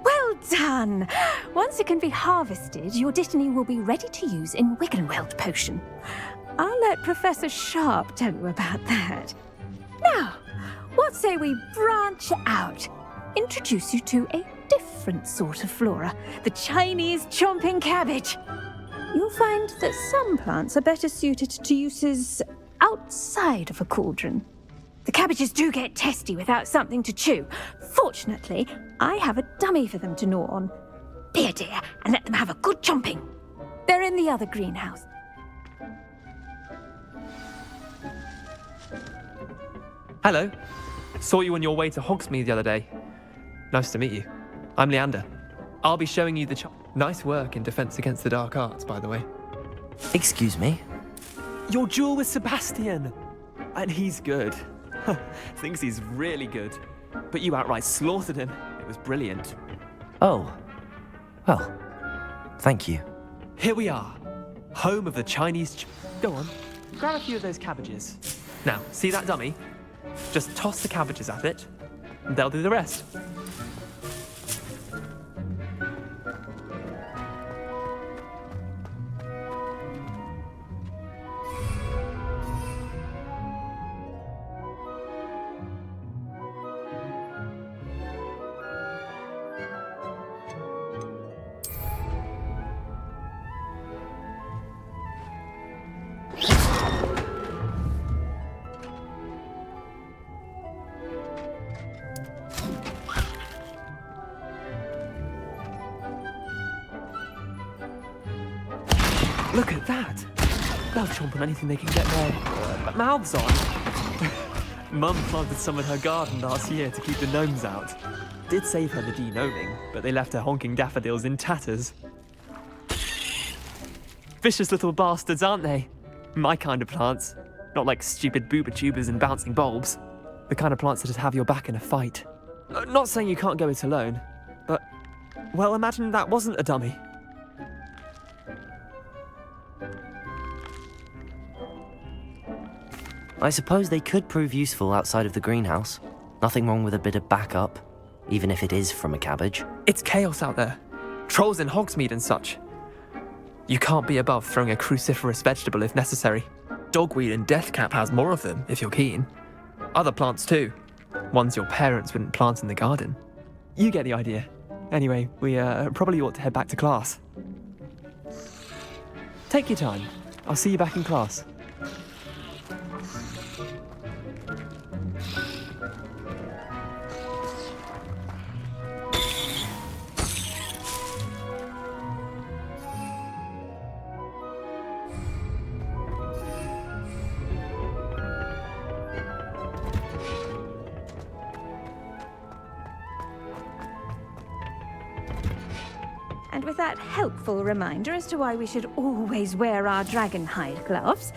Well done! Once it can be harvested, your Dittany will be ready to use in Wiggenweld potion. I'll let Professor Sharp tell you about that. Now, what say we branch out? Introduce you to a different sort of flora, the Chinese chomping cabbage. You'll find that some plants are better suited to uses outside of a cauldron. The cabbages do get testy without something to chew. Fortunately, I have a dummy for them to gnaw on. Be a dear and let them have a good chomping. They're in the other greenhouse. Hello. Saw you on your way to Hogsmeade the other day. Nice to meet you. I'm Leander. I'll be showing you the Nice work in Defense Against the Dark Arts, by the way. Excuse me? Your duel with Sebastian! And he's good. Thinks he's really good. But you outright slaughtered him. It was brilliant. Oh. Well, thank you. Here we are. Home of the Chinese Go on, grab a few of those cabbages. Now, see that dummy? Just toss the cabbages at it, and they'll do the rest. Look at that! They'll chomp on anything they can get their mouths on. Mum planted some in her garden last year to keep the gnomes out. Did save her the de-gnoming, but they left her honking daffodils in tatters. Vicious little bastards, aren't they? My kind of plants. Not like stupid booba tubers and bouncing bulbs. The kind of plants that just have your back in a fight. Not saying you can't go it alone, but, well, imagine that wasn't a dummy. I suppose they could prove useful outside of the greenhouse. Nothing wrong with a bit of backup, even if it is from a cabbage. It's chaos out there. Trolls in Hogsmeade and such. You can't be above throwing a cruciferous vegetable if necessary. Dogweed and deathcap has more of them, if you're keen. Other plants too. Ones your parents wouldn't plant in the garden. You get the idea. Anyway, we probably ought to head back to class. Take your time. I'll see you back in class. And with that helpful reminder as to why we should always wear our dragon hide gloves,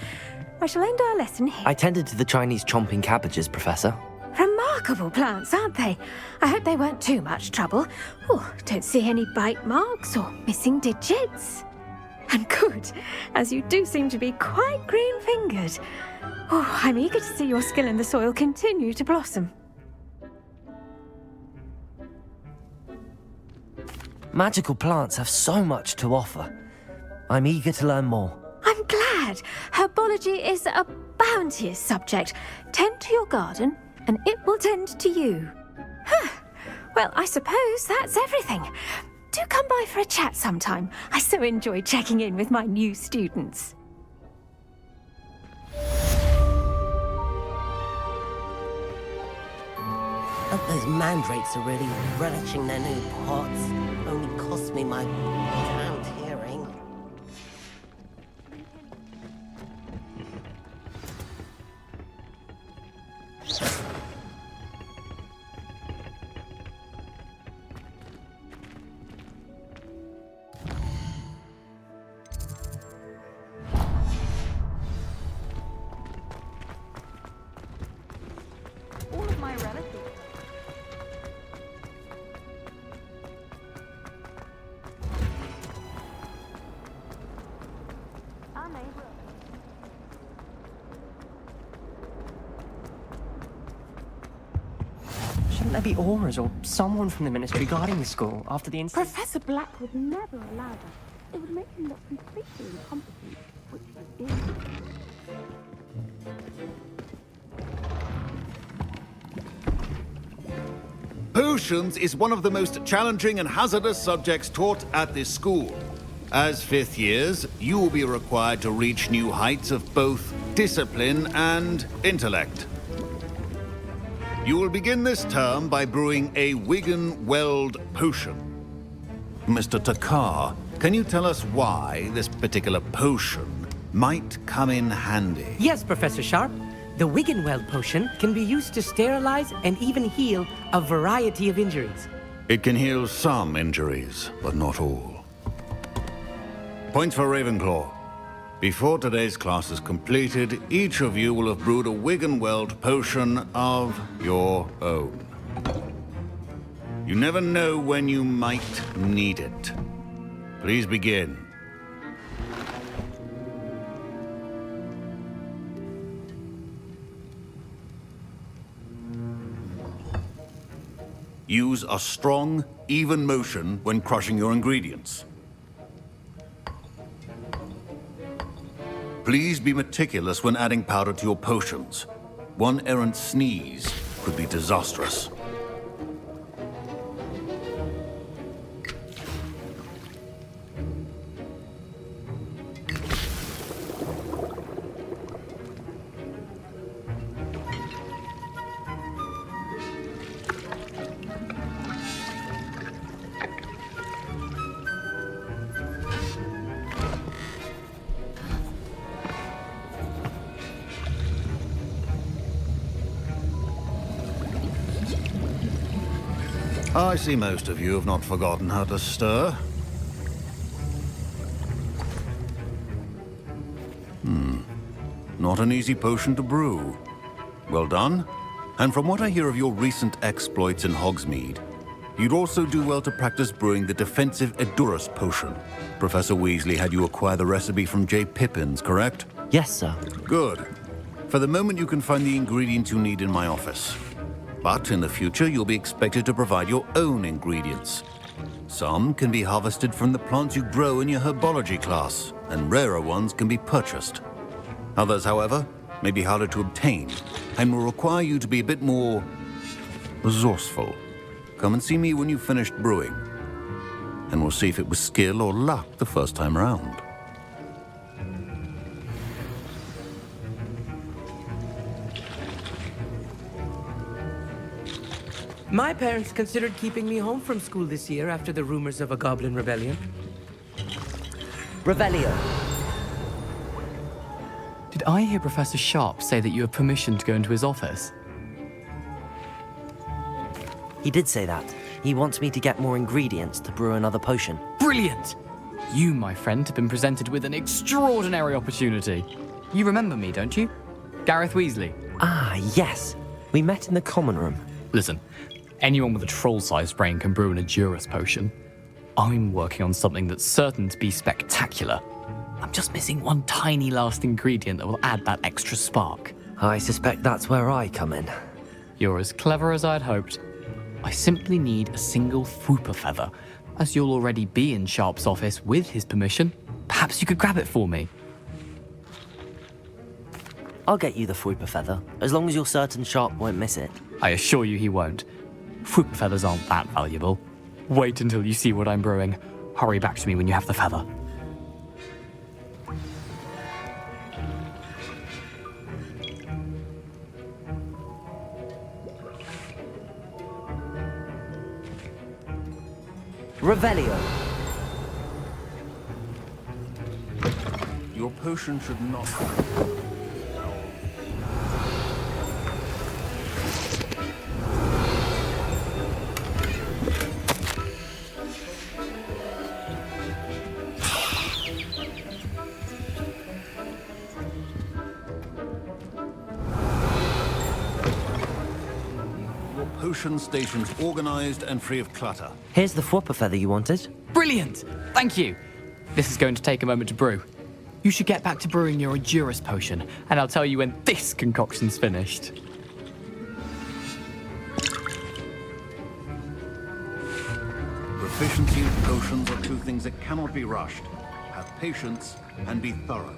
I shall end our lesson here. I tended to the Chinese chomping cabbages, Professor. Remarkable plants, aren't they? I hope they weren't too much trouble. Oh, don't see any bite marks or missing digits. And good, as you do seem to be quite green-fingered. Oh, I'm eager to see your skill in the soil continue to blossom. Magical plants have so much to offer. I'm eager to learn more. I'm glad. Herbology is a bounteous subject. Tend to your garden, and it will tend to you. Huh. Well, I suppose that's everything. Do come by for a chat sometime. I so enjoy checking in with my new students. Those mandrakes are really relishing their new pots. Only cost me my damned hearing. All of my relatives. Shouldn't there be auras or someone from the ministry guarding the school after the incident? Professor Black would never allow that. It would make him look completely incompetent, which he is. Potions is one of the most challenging and hazardous subjects taught at this school. As fifth years, you will be required to reach new heights of both discipline and intellect. You will begin this term by brewing a Wigan-Weld potion. Mr. Takar, can you tell us why this particular potion might come in handy? Yes, Professor Sharp. The Wigan-Weld potion can be used to sterilize and even heal a variety of injuries. It can heal some injuries, but not all. Points for Ravenclaw. Before today's class is completed, each of you will have brewed a Wigan-Weld potion of your own. You never know when you might need it. Please begin. Use a strong, even motion when crushing your ingredients. Please be meticulous when adding powder to your potions. One errant sneeze could be disastrous. I see most of you have not forgotten how to stir. Not an easy potion to brew. Well done. And from what I hear of your recent exploits in Hogsmeade, you'd also do well to practice brewing the defensive Edurus potion. Professor Weasley had you acquire the recipe from J. Pippins, correct? Yes, sir. Good. For the moment, you can find the ingredients you need in my office. But in the future, you'll be expected to provide your own ingredients. Some can be harvested from the plants you grow in your herbology class, and rarer ones can be purchased. Others, however, may be harder to obtain, and will require you to be a bit more resourceful. Come and see me when you've finished brewing, and we'll see if it was skill or luck the first time around. My parents considered keeping me home from school this year after the rumors of a goblin rebellion. Revelio. Did I hear Professor Sharp say that you have permission to go into his office? He did say that. He wants me to get more ingredients to brew another potion. Brilliant! You, my friend, have been presented with an extraordinary opportunity. You remember me, don't you? Gareth Weasley. Ah, yes. We met in the common room. Listen, anyone with a troll-sized brain can brew an Edurus potion. I'm working on something that's certain to be spectacular. I'm just missing one tiny last ingredient that will add that extra spark. I suspect that's where I come in. You're as clever as I'd hoped. I simply need a single Fwooper feather. As you'll already be in Sharp's office with his permission, perhaps you could grab it for me. I'll get you the Fwooper feather, as long as you're certain Sharp won't miss it. I assure you he won't. Fwooper feathers aren't that valuable. Wait until you see what I'm brewing. Hurry back to me when you have the feather. Revelio. Your potion should not... Potion stations organized and free of clutter. Here's the Fwooper feather you wanted. Brilliant! Thank you. This is going to take a moment to brew. You should get back to brewing your Hogwarts potion, and I'll tell you when this concoction's finished. Proficiency in potions are two things that cannot be rushed. Have patience and be thorough.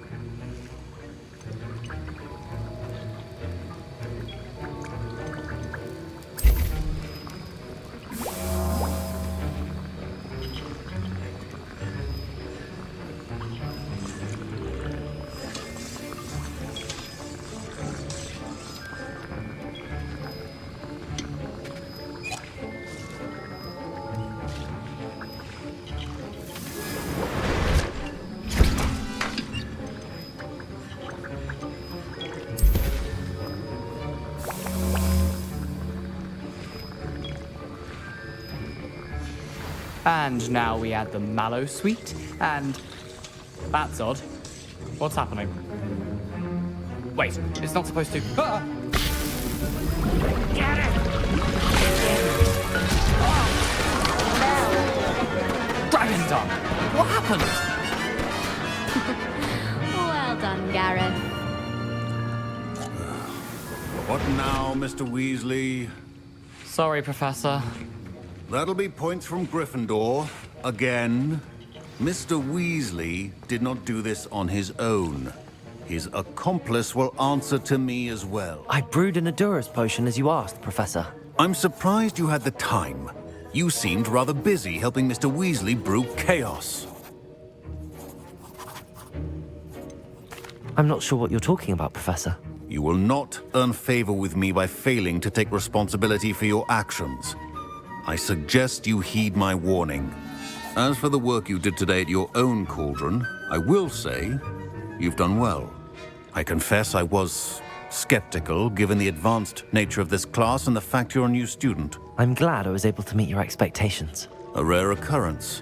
And now we add the mallow sweet, and... That's odd. What's happening? Wait, it's not supposed to... Ah! Get it! Dragon Dung! What happened? Well done, Gareth. What now, Mr. Weasley? Sorry, Professor. That'll be points from Gryffindor. Again. Mr. Weasley did not do this on his own. His accomplice will answer to me as well. I brewed an Hogwarts potion as you asked, Professor. I'm surprised you had the time. You seemed rather busy helping Mr. Weasley brew chaos. I'm not sure what you're talking about, Professor. You will not earn favor with me by failing to take responsibility for your actions. I suggest you heed my warning. As for the work you did today at your own cauldron, I will say you've done well. I confess I was skeptical, given the advanced nature of this class and the fact you're a new student. I'm glad I was able to meet your expectations. A rare occurrence.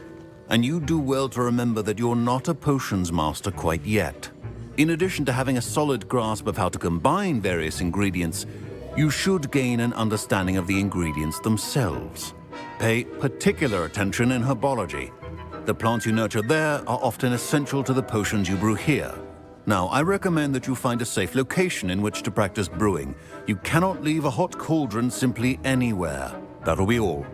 And you do well to remember that you're not a potions master quite yet. In addition to having a solid grasp of how to combine various ingredients, you should gain an understanding of the ingredients themselves. Pay particular attention in herbology. The plants you nurture there are often essential to the potions you brew here. Now, I recommend that you find a safe location in which to practice brewing. You cannot leave a hot cauldron simply anywhere. That'll be all.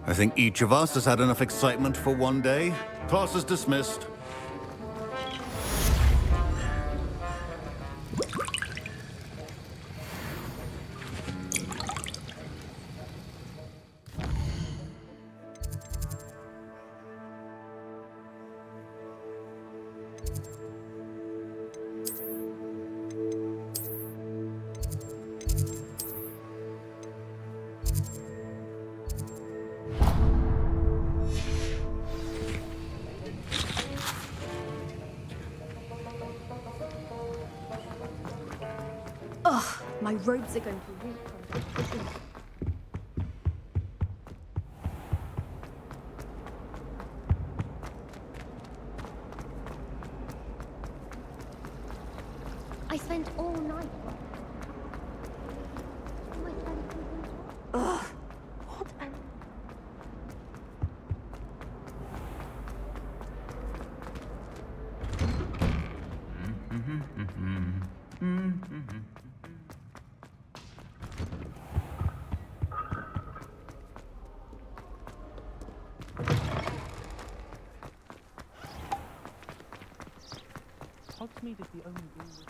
I think each of us has had enough excitement for one day. Class is dismissed. Ugh, my robes are going to reek. I spent all night. Ugh. What an... Hogsmeade is the only room.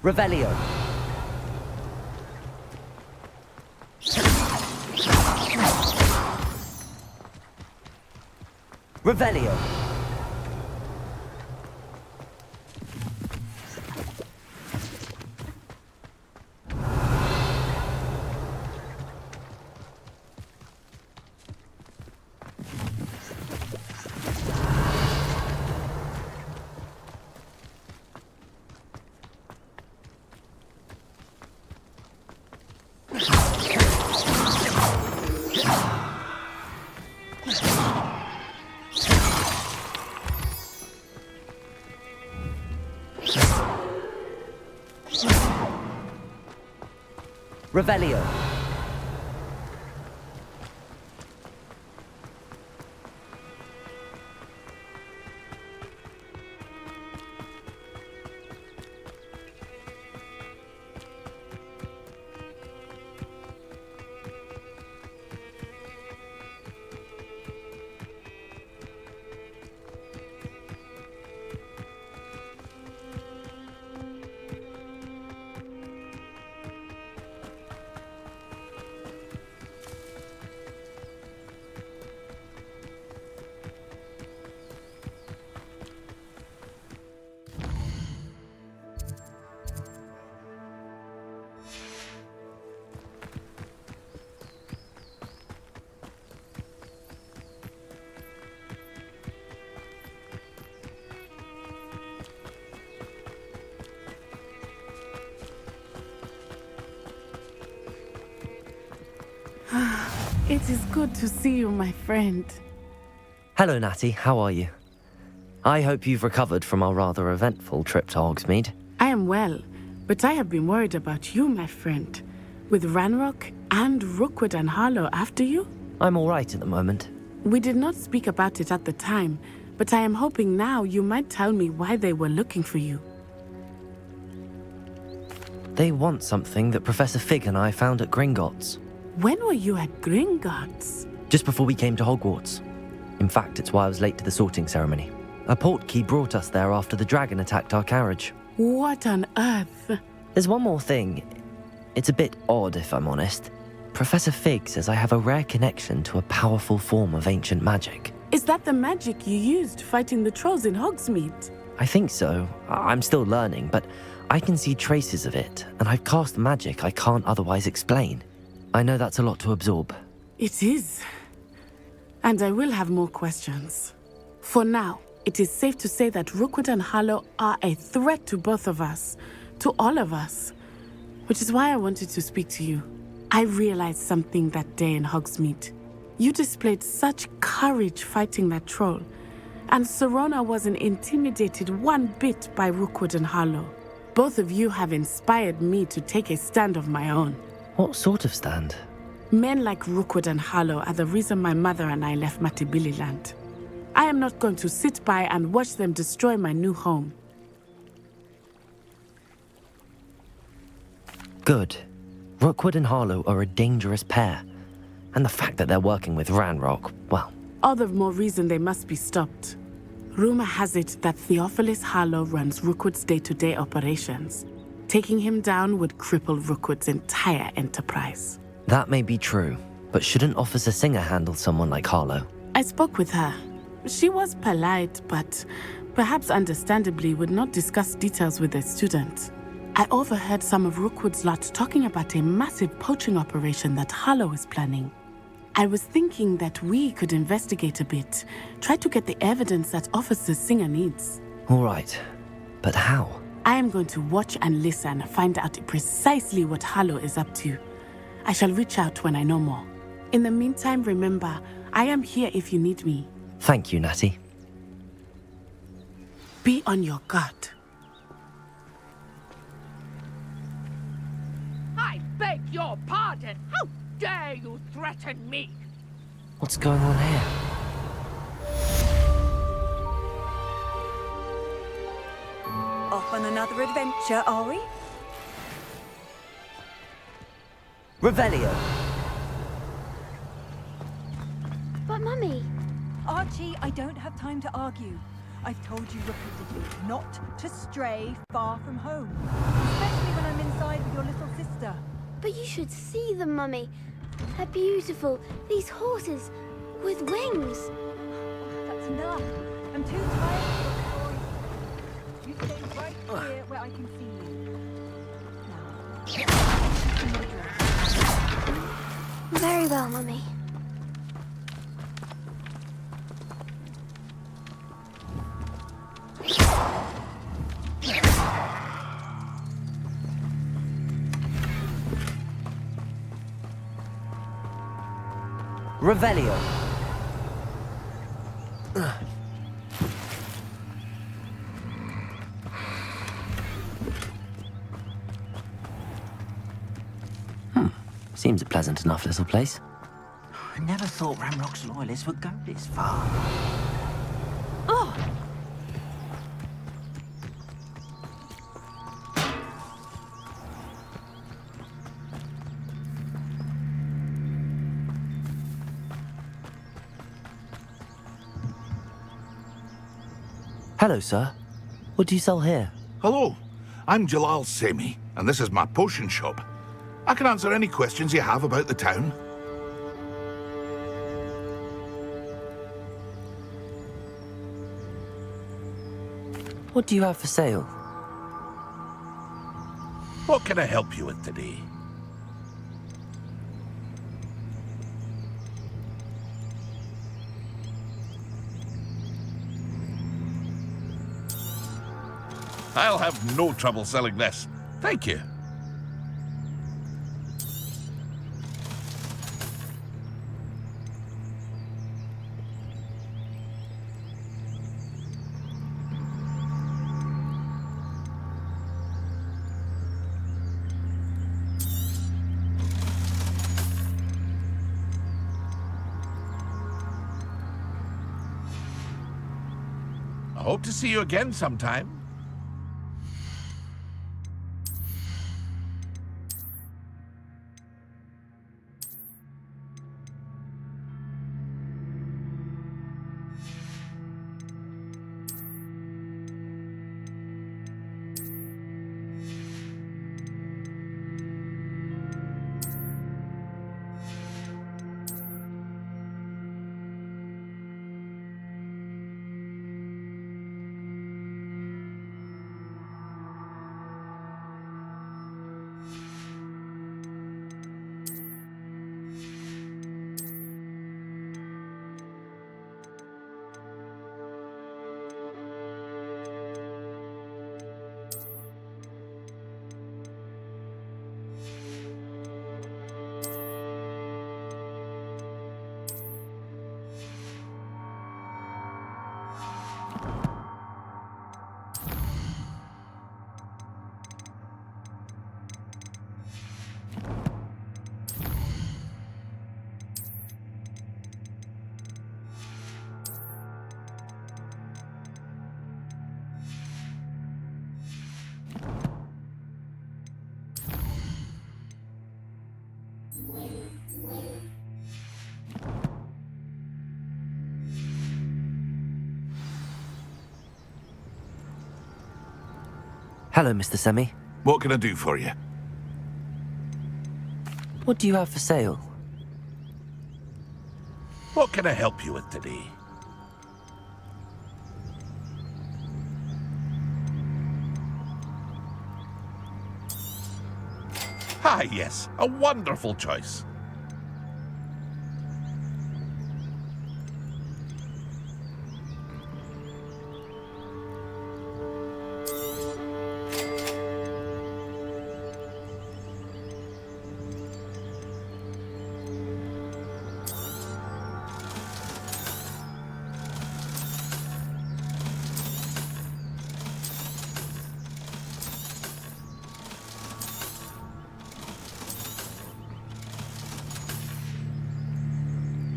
Revelio. Revelio. Revelio. It is good to see you, my friend. Hello, Natty. How are you? I hope you've recovered from our rather eventful trip to Hogsmeade. I am well, but I have been worried about you, my friend. With Ranrock and Rookwood and Harlow after you? I'm all right at the moment. We did not speak about it at the time, but I am hoping now you might tell me why they were looking for you. They want something that Professor Fig and I found at Gringotts. When were you at Gringotts? Just before we came to Hogwarts. In fact, it's why I was late to the sorting ceremony. A portkey brought us there after the dragon attacked our carriage. What on earth? There's one more thing. It's a bit odd, if I'm honest. Professor Fig says I have a rare connection to a powerful form of ancient magic. Is that the magic you used fighting the trolls in Hogsmeade? I think so. I'm still learning, but I can see traces of it, and I've cast magic I can't otherwise explain. I know that's a lot to absorb. It is. And I will have more questions. For now, it is safe to say that Rookwood and Harlow are a threat to both of us, to all of us. Which is why I wanted to speak to you. I realized something that day in Hogsmeade. You displayed such courage fighting that troll, and Serona wasn't intimidated one bit by Rookwood and Harlow. Both of you have inspired me to take a stand of my own. What sort of stand? Men like Rookwood and Harlow are the reason my mother and I left Matibili land. I am not going to sit by and watch them destroy my new home. Good. Rookwood and Harlow are a dangerous pair. And the fact that they're working with Ranrock, well... All the more reason they must be stopped. Rumor has it that Theophilus Harlow runs Rookwood's day-to-day operations. Taking him down would cripple Rookwood's entire enterprise. That may be true, but shouldn't Officer Singer handle someone like Harlow? I spoke with her. She was polite, but perhaps understandably would not discuss details with a student. I overheard some of Rookwood's lot talking about a massive poaching operation that Harlow is planning. I was thinking that we could investigate a bit, try to get the evidence that Officer Singer needs. All right, but how? I am going to watch and listen, find out precisely what Harlow is up to. I shall reach out when I know more. In the meantime, remember, I am here if you need me. Thank you, Natty. Be on your guard. I beg your pardon. How dare you threaten me? What's going on here? Off on another adventure, are we? Revelio. But Mummy... Archie, I don't have time to argue. I've told you repeatedly not to stray far from home. Especially when I'm inside with your little sister. But you should see them, Mummy. They're beautiful. These horses with wings. That's enough. I'm too tired for your stories. You stay right here where I can see you. Now, Very well, Mummy. Revelio. Seems a pleasant enough little place. I never thought Ranrock's loyalists would go this far. Oh! Hello, sir. What do you sell here? Hello, I'm Jalal Semi, and this is my potion shop. I can answer any questions you have about the town. What do you have for sale? What can I help you with today? I'll have no trouble selling this. Thank you. I hope to see you again sometime. Hello, Mr. Semi. What can I do for you? What do you have for sale? What can I help you with today? Ah, yes, a wonderful choice.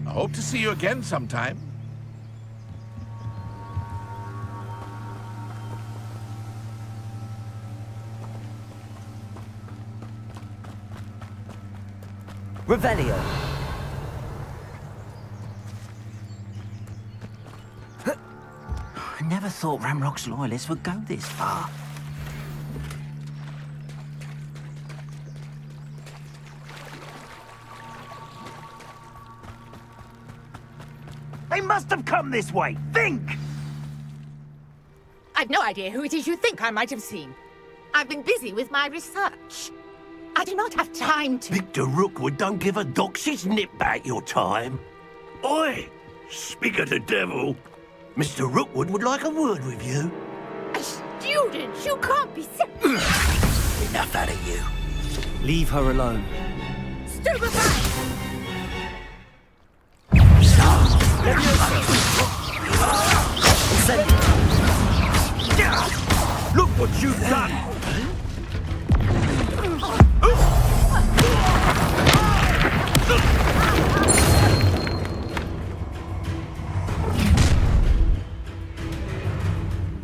I hope to see you again sometime. Revelio. I never thought Ramrock's loyalists would go this far. They must have come this way. Think! I've no idea who it is you think I might have seen. I've been busy with my research. I do not have time to... Victor Rookwood don't give a doxy's nip back your time. Oi! Speak of the devil. Mr. Rookwood would like a word with you. A student? You can't be... Enough out of you. Leave her alone. Stupefy! Look what you've done!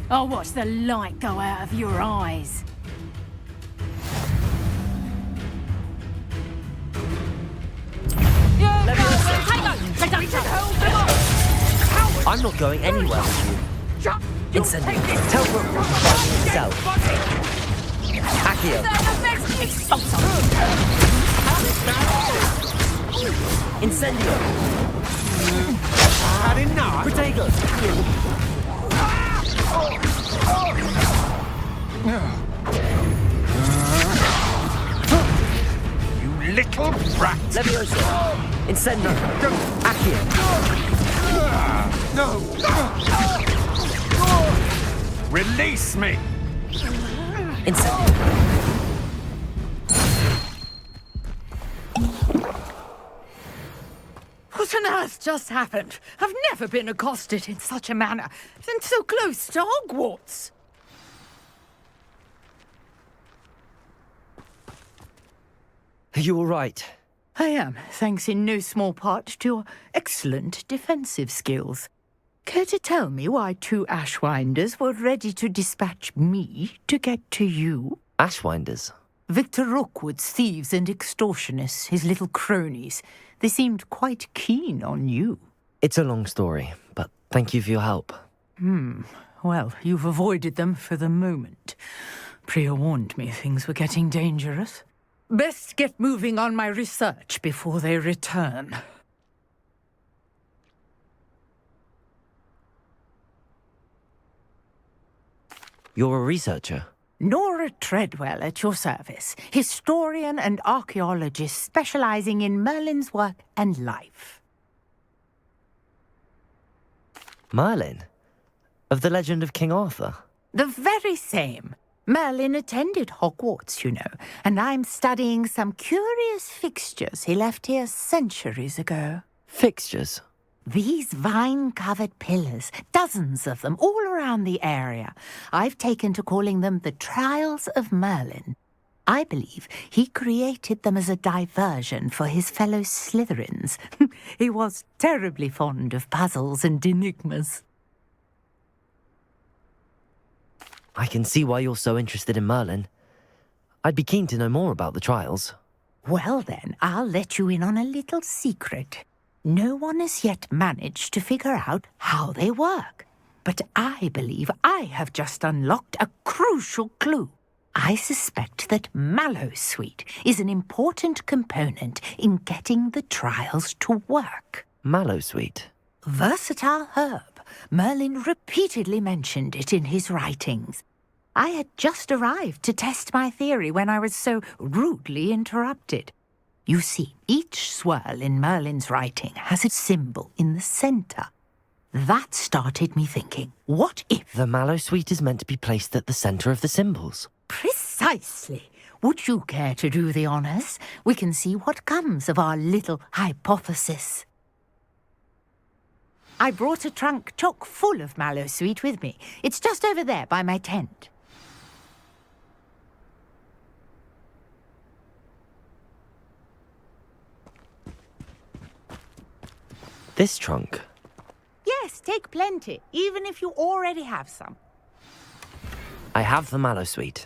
I'll watch the light go out of your eyes. I'm not going anywhere with you. Incendio, tell Rookwood to find me himself. Accio. Incendio. Had enough? Protegos. You little brat! Leviosa. Incendio. Accio. No! Release me! Incendio. What on earth just happened? I've never been accosted in such a manner, and so close to Hogwarts. Are you all right? I am, thanks in no small part to your excellent defensive skills. Care to tell me why two Ashwinders were ready to dispatch me to get to you? Ashwinders? Victor Rookwood's thieves and extortionists, his little cronies. They seemed quite keen on you. It's a long story, but thank you for your help. Well, you've avoided them for the moment. Priya warned me things were getting dangerous. Best get moving on my research before they return. You're a researcher? Nora Treadwell at your service, historian and archaeologist specializing in Merlin's work and life. Merlin? Of the legend of King Arthur? The very same. Merlin attended Hogwarts, you know, and I'm studying some curious fixtures he left here centuries ago. Fixtures? These vine-covered pillars, dozens of them, all around the area. I've taken to calling them the Trials of Merlin. I believe he created them as a diversion for his fellow Slytherins. He was terribly fond of puzzles and enigmas. I can see why you're so interested in Merlin. I'd be keen to know more about the trials. Well then, I'll let you in on a little secret. No one has yet managed to figure out how they work. But I believe I have just unlocked a crucial clue. I suspect that Mallowsweet is an important component in getting the trials to work. Mallowsweet? Versatile herb. Merlin repeatedly mentioned it in his writings. I had just arrived to test my theory when I was so rudely interrupted. You see, each swirl in Merlin's writing has a symbol in the centre. That started me thinking, what if... The Mallowsweet is meant to be placed at the centre of the symbols. Precisely. Would you care to do the honours? We can see what comes of our little hypothesis. I brought a trunk chock full of Mallowsweet with me. It's just over there by my tent. This trunk? Yes, take plenty, even if you already have some. I have the Mallowsweet.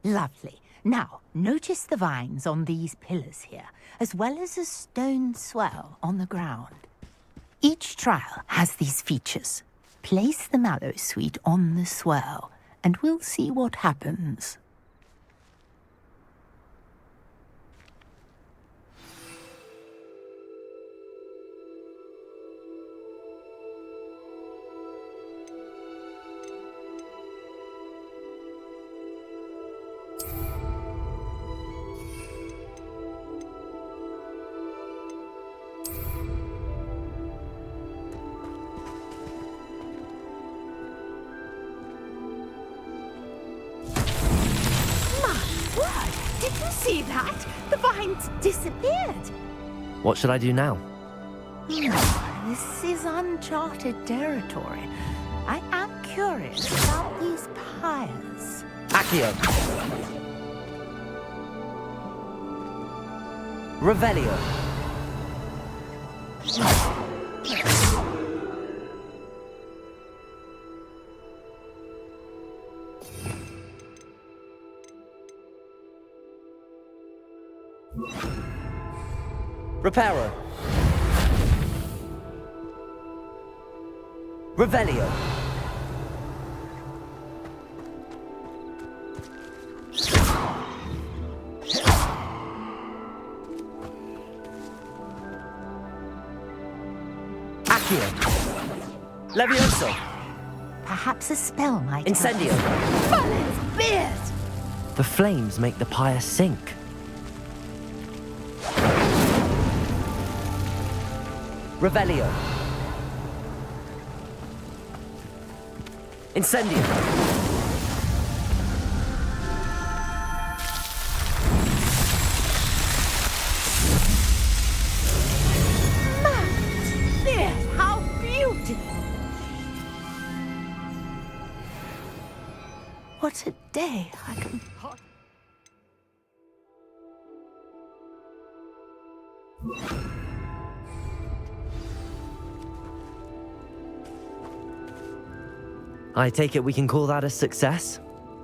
Lovely. Now, notice the vines on these pillars here, as well as a stone swell on the ground. Each trial has these features. Place the Mallowsweet on the swell, and we'll see what happens. See that? The vines disappeared. What should I do now? This is uncharted territory. I am curious about these pyres. Accio! Revelio! Reparo. Revelio. Accio. Levioso. Perhaps a spell might Incendio. Merlin's beard! The flames make the pyre sink. Revelio. Incendio. Yes, how beautiful! What a day! I can... I take it we can call that a success?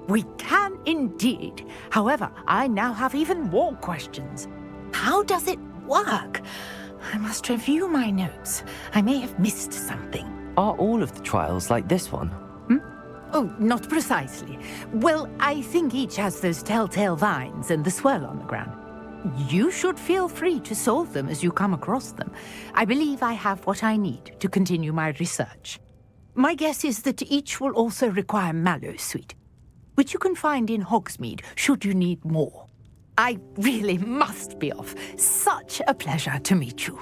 We can indeed. However, I now have even more questions. How does it work? I must review my notes. I may have missed something. Are all of the trials like this one? Oh, not precisely. Well, I think each has those telltale vines and the swirl on the ground. You should feel free to solve them as you come across them. I believe I have what I need to continue my research. My guess is that each will also require Mallowsweet, which you can find in Hogsmeade should you need more. I really must be off. Such a pleasure to meet you.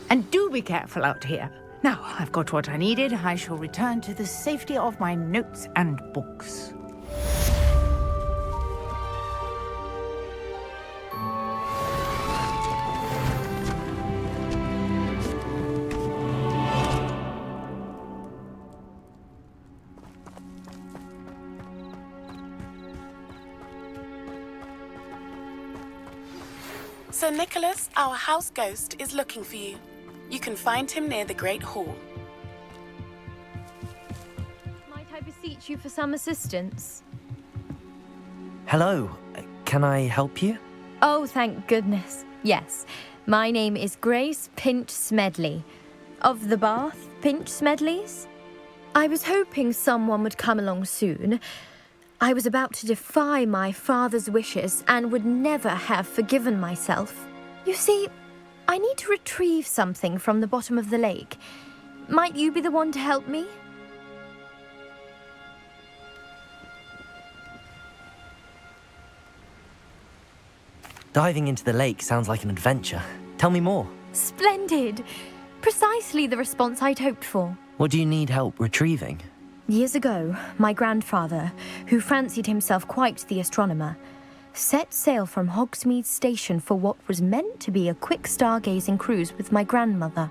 And do be careful out here. Now I've got what I needed, I shall return to the safety of my notes and books. Sir Nicholas, our house ghost, is looking for you. You can find him near the Great Hall. Might I beseech you for some assistance? Hello. Can I help you? Oh, thank goodness. Yes. My name is Grace Pinch Smedley, of the Bath Pinch Smedleys. I was hoping someone would come along soon. I was about to defy my father's wishes and would never have forgiven myself. You see, I need to retrieve something from the bottom of the lake. Might you be the one to help me? Diving into the lake sounds like an adventure. Tell me more. Splendid! Precisely the response I'd hoped for. What do you need help retrieving? Years ago, my grandfather, who fancied himself quite the astronomer, set sail from Hogsmeade Station for what was meant to be a quick stargazing cruise with my grandmother.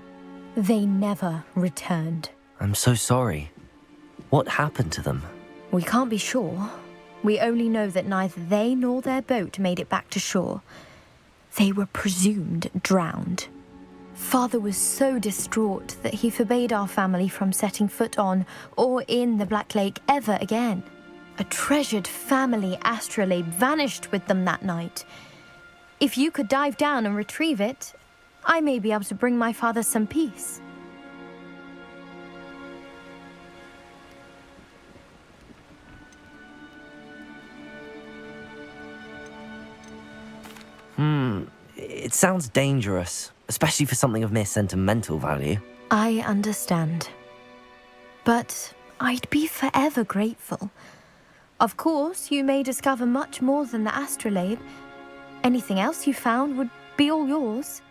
They never returned. I'm so sorry. What happened to them? We can't be sure. We only know that neither they nor their boat made it back to shore. They were presumed drowned. Father was so distraught that he forbade our family from setting foot on or in the Black Lake ever again. A treasured family astrolabe vanished with them that night. If you could dive down and retrieve it, I may be able to bring my father some peace. It sounds dangerous, especially for something of mere sentimental value. I understand. But I'd be forever grateful. Of course, you may discover much more than the astrolabe. Anything else you found would be all yours.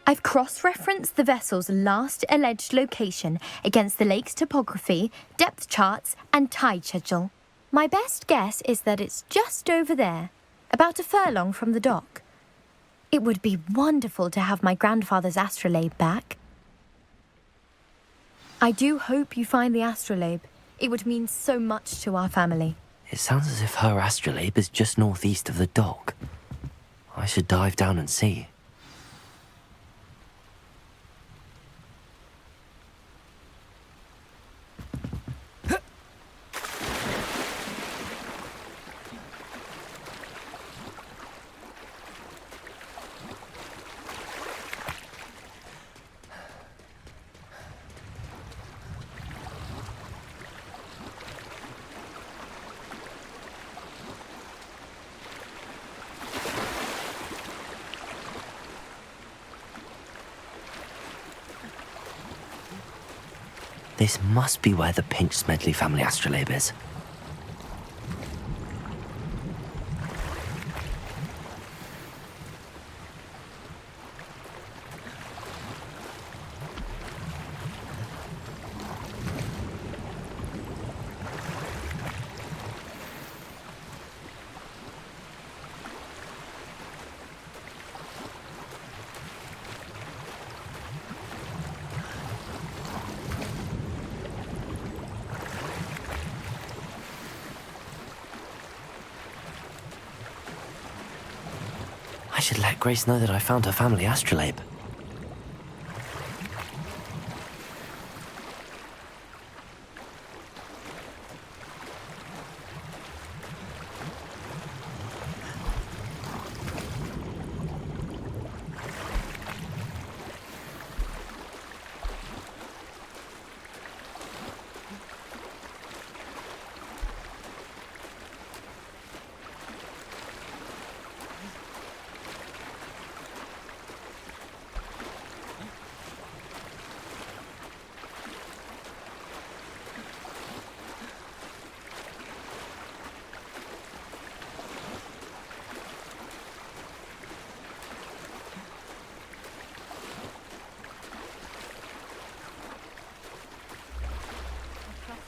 I've cross-referenced the vessel's last alleged location against the lake's topography, depth charts, and tide schedule. My best guess is that it's just over there, about a furlong from the dock. It would be wonderful to have my grandfather's astrolabe back. I do hope you find the astrolabe. It would mean so much to our family. It sounds as if her astrolabe is just northeast of the dock. I should dive down and see. This must be where the Pinch Smedley family astrolabe is. I should let Grace know that I found her family astrolabe.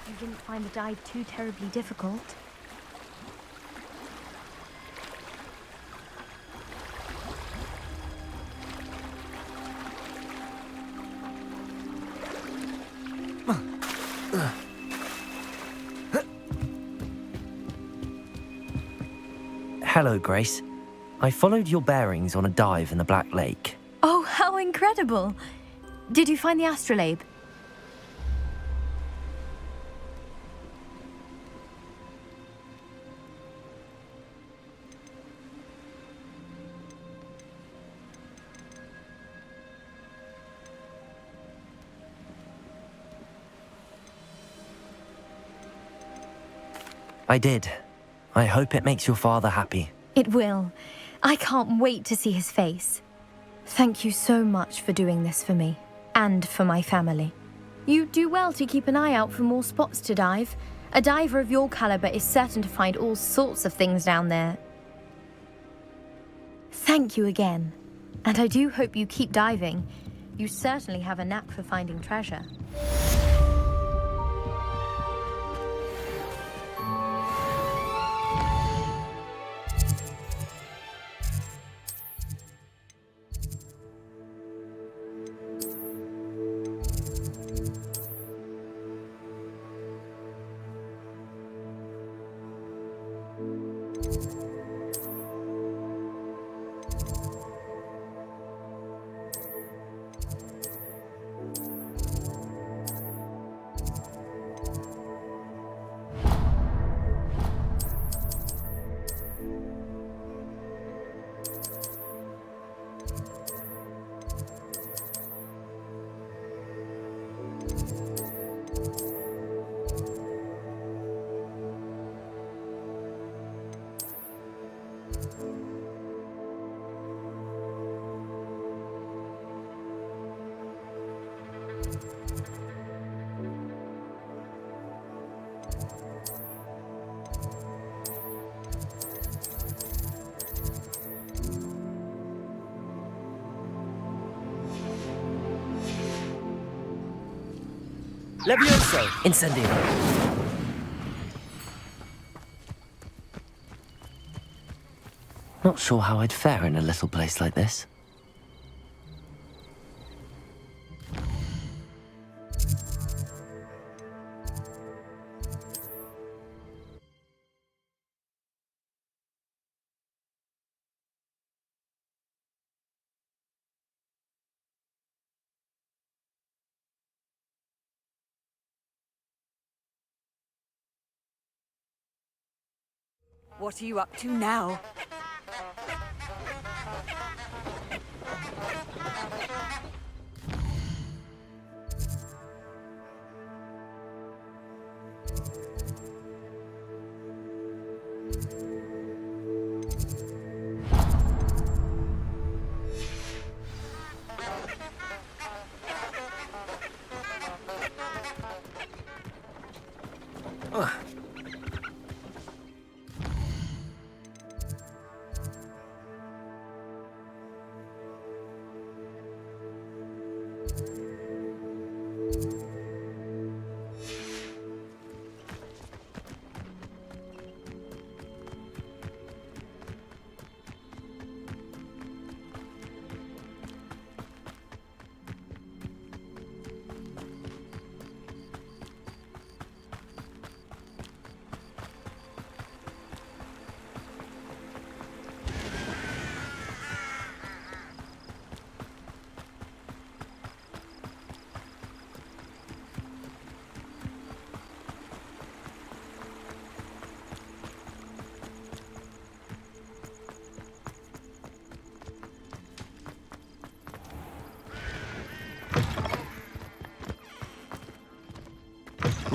You didn't find the dive too terribly difficult. Hello, Grace. I followed your bearings on a dive in the Black Lake. Oh, how incredible! Did you find the astrolabe? I did. I hope it makes your father happy. It will. I can't wait to see his face. Thank you so much for doing this for me, and for my family. You do well to keep an eye out for more spots to dive. A diver of your caliber is certain to find all sorts of things down there. Thank you again. And I do hope you keep diving. You certainly have a knack for finding treasure. Levioso! Incendio! Not sure how I'd fare in a little place like this. What are you up to now?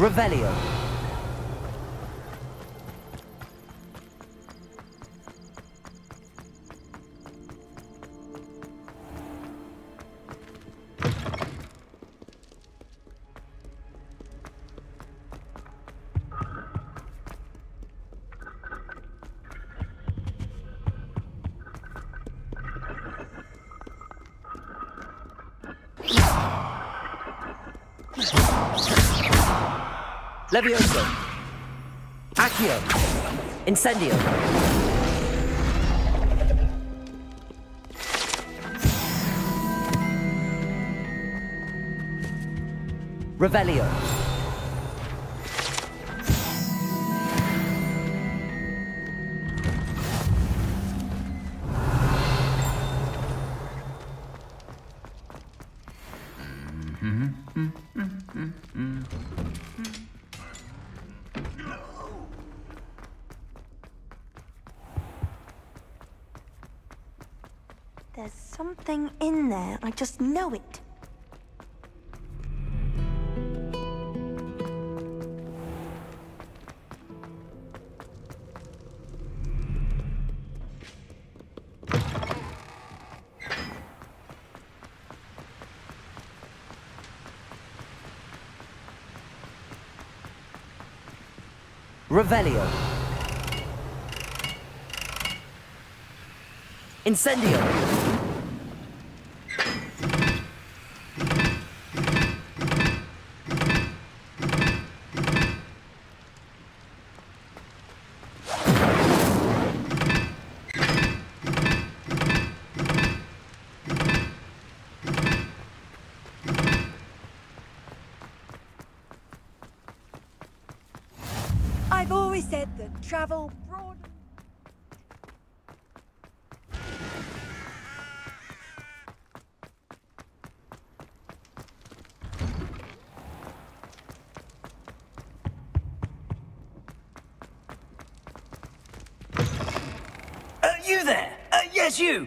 Revelio. Levioso. Accio. Incendio. Revelio. There's something in there. I just know it. Revelio. Incendio. I've always said that travel broad. You there? Yes, you.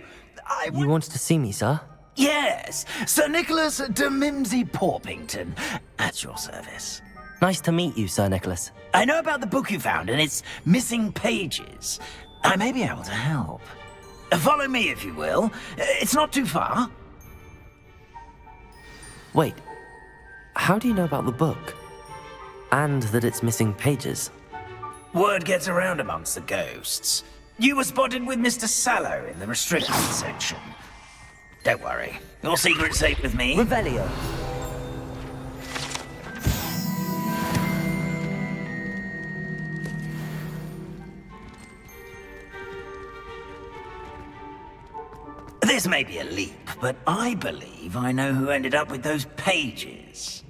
You wanted to see me, sir? Yes, Sir Nicholas de Mimsy Porpington, at your service. Nice to meet you, Sir Nicholas. I know about the book you found and its missing pages. I may be able to help. Follow me, if you will. It's not too far. Wait, how do you know about the book? And that it's missing pages? Word gets around amongst the ghosts. You were spotted with Mr. Sallow in the restricted section. Don't worry, your secret's safe with me. Revelio. This may be a leap, but I believe I know who ended up with those pages.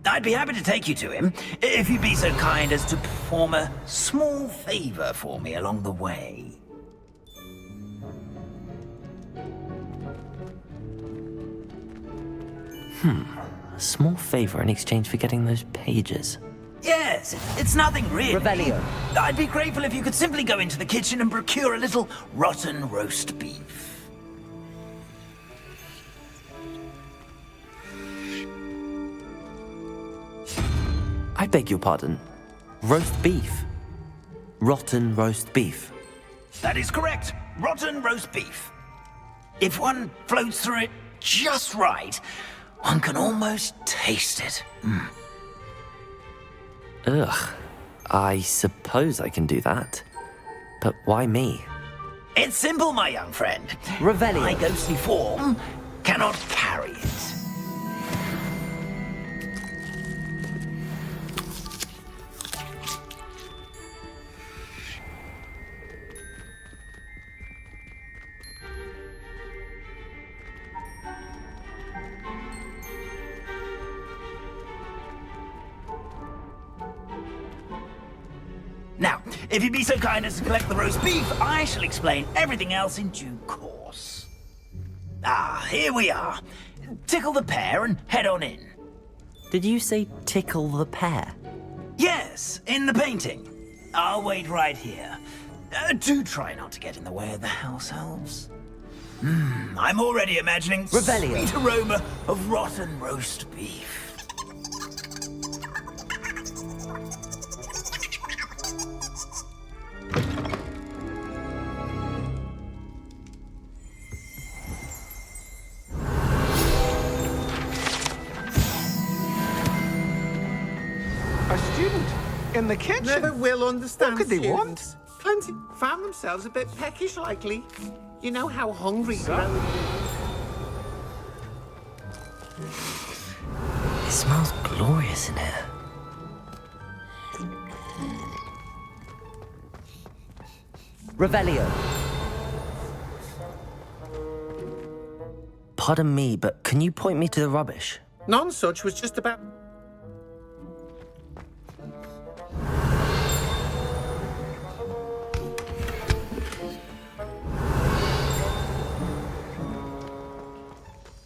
I'd be happy to take you to him, if you'd be so kind as to perform a small favor for me along the way. A small favor in exchange for getting those pages. Yes, it's nothing really. Revelio. I'd be grateful if you could simply go into the kitchen and procure a little rotten roast beef. I beg your pardon. Roast beef. Rotten roast beef. That is correct. Rotten roast beef. If one floats through it just right, one can almost taste it. Ugh. I suppose I can do that. But why me? It's simple, my young friend. Revelio. My ghostly form cannot carry it. Now, if you'd be so kind as to collect the roast beef, I shall explain everything else in due course. Ah, here we are. Tickle the pear and head on in. Did you say tickle the pear? Yes, in the painting. I'll wait right here. Do try not to get in the way of the house elves. I'm already imagining Revelio. sweet aroma of rotten roast beef. A student in the kitchen? Never will understand. What could they students. want? Found themselves a bit peckish, likely. You know how hungry. It smells glorious in here. Revelio. Pardon me, but can you point me to the rubbish? None such was just about.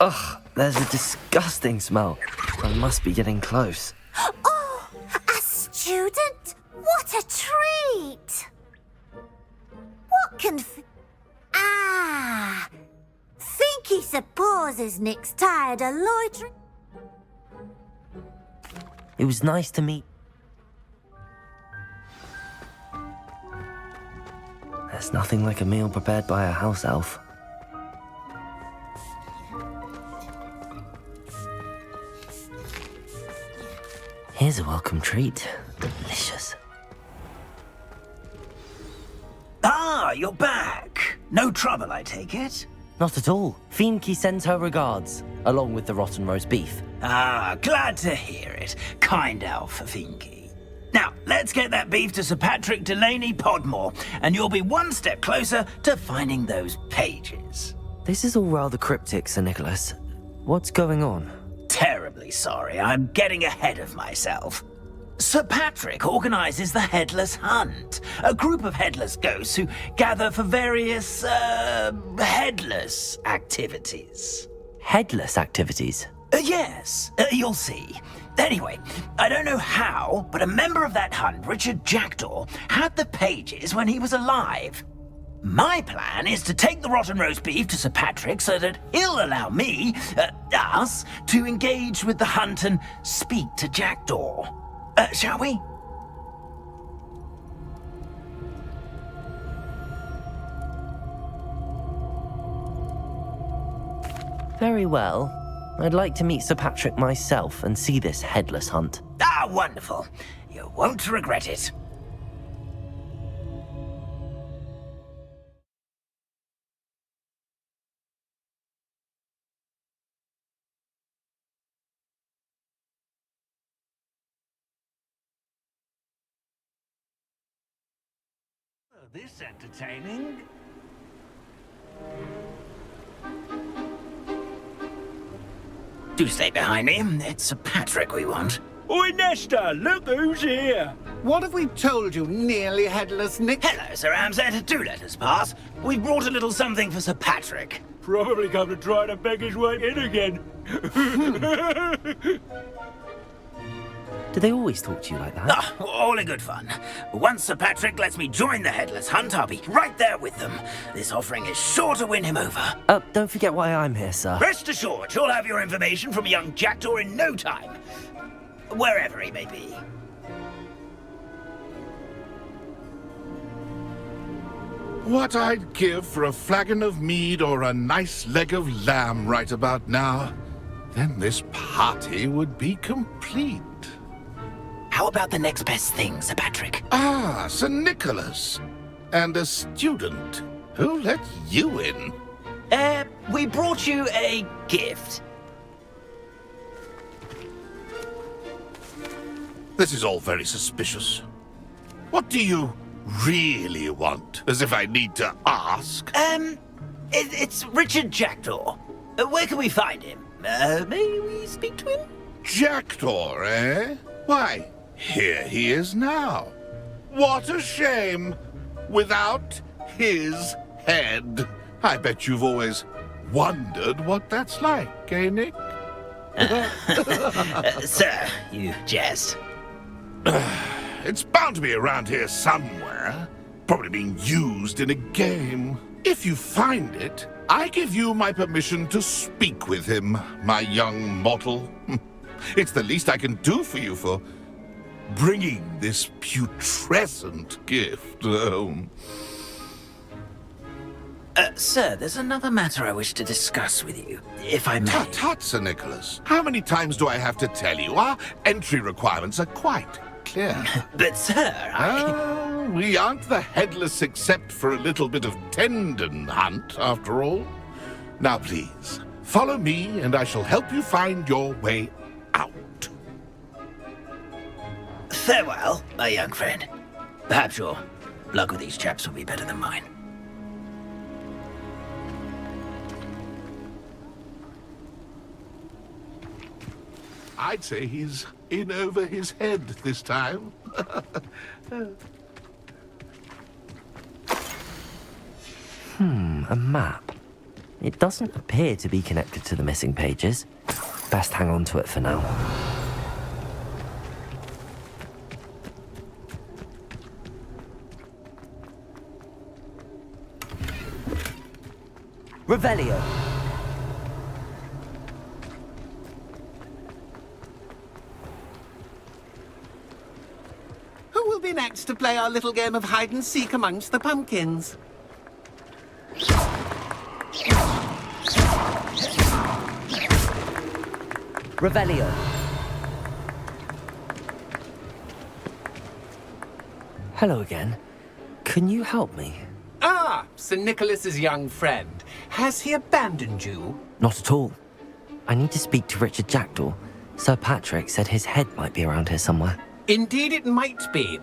Ugh, there's a disgusting smell. I must be getting close. Oh, a student? What a treat! What can... think he supposes Nick's tired of loitering? It was nice to meet... There's nothing like a meal prepared by a house elf. Here's a welcome treat. Delicious. you're back. No trouble, I take it? Not at all. Fienke sends her regards, along with the rotten roast beef. Ah, glad to hear it. Kind elf, Fienke. Now, let's get that beef to Sir Patrick Delaney Podmore, and you'll be one step closer to finding those pages. This is all rather cryptic, Sir Nicholas. What's going on? Terribly sorry, I'm getting ahead of myself. Sir Patrick organises the Headless Hunt, a group of headless ghosts who gather for various, headless activities. Headless activities? Yes, you'll see. Anyway, I don't know how, but a member of that hunt, Richard Jackdaw, had the pages when he was alive. My plan is to take the rotten roast beef to Sir Patrick so that he'll allow me, us, to engage with the hunt and speak to Jackdaw. Shall we? Very well. I'd like to meet Sir Patrick myself and see this headless hunt. Ah, wonderful. You won't regret it. This entertaining. Do stay behind me. It's Sir Patrick we want. Oi, Nesta, look who's here. What have we told you, nearly headless Nick? Hello, Sir Ramsed. Do let us pass. We brought a little something for Sir Patrick. Probably come to try to beg his way in again. Do they always talk to you like that? Ah, all in good fun. Once Sir Patrick lets me join the Headless Hunt, I'll be right there with them. This offering is sure to win him over. Don't forget why I'm here, sir. Rest assured, you'll have your information from a young Jackdaw in no time. Wherever he may be. What I'd give for a flagon of mead or a nice leg of lamb right about now. Then this party would be complete. How about the next best thing, Sir Patrick? Ah, Sir Nicholas. And a student. Who let you in? We brought you a gift. This is all very suspicious. What do you really want? As if I need to ask. It's Richard Jackdaw. Where can we find him? May we speak to him? Jackdaw, eh? Why, here he is now. What a shame. Without his head. I bet you've always wondered what that's like, eh, Nick? Sir, you jest. It's bound to be around here somewhere. Probably being used in a game. If you find it, I give you my permission to speak with him, my young mortal. It's the least I can do for you for bringing this putrescent gift home. Sir, there's another matter I wish to discuss with you, if I may. Tut, tut, Sir Nicholas. How many times do I have to tell you? Our entry requirements are quite clear. But, sir, we aren't the headless except for a little bit of tendon hunt, after all. Now, please, follow me, and I shall help you find your way out. Farewell, my young friend. Perhaps your luck with these chaps will be better than mine. I'd say he's in over his head this time. A map. It doesn't appear to be connected to the missing pages. Best hang on to it for now. Revelio. Who will be next to play our little game of hide-and-seek amongst the pumpkins? Revelio. Hello again. Can you help me? Ah, Sir Nicholas's young friend. Has he abandoned you? Not at all. I need to speak to Richard Jackdaw. Sir Patrick said his head might be around here somewhere. Indeed it might be.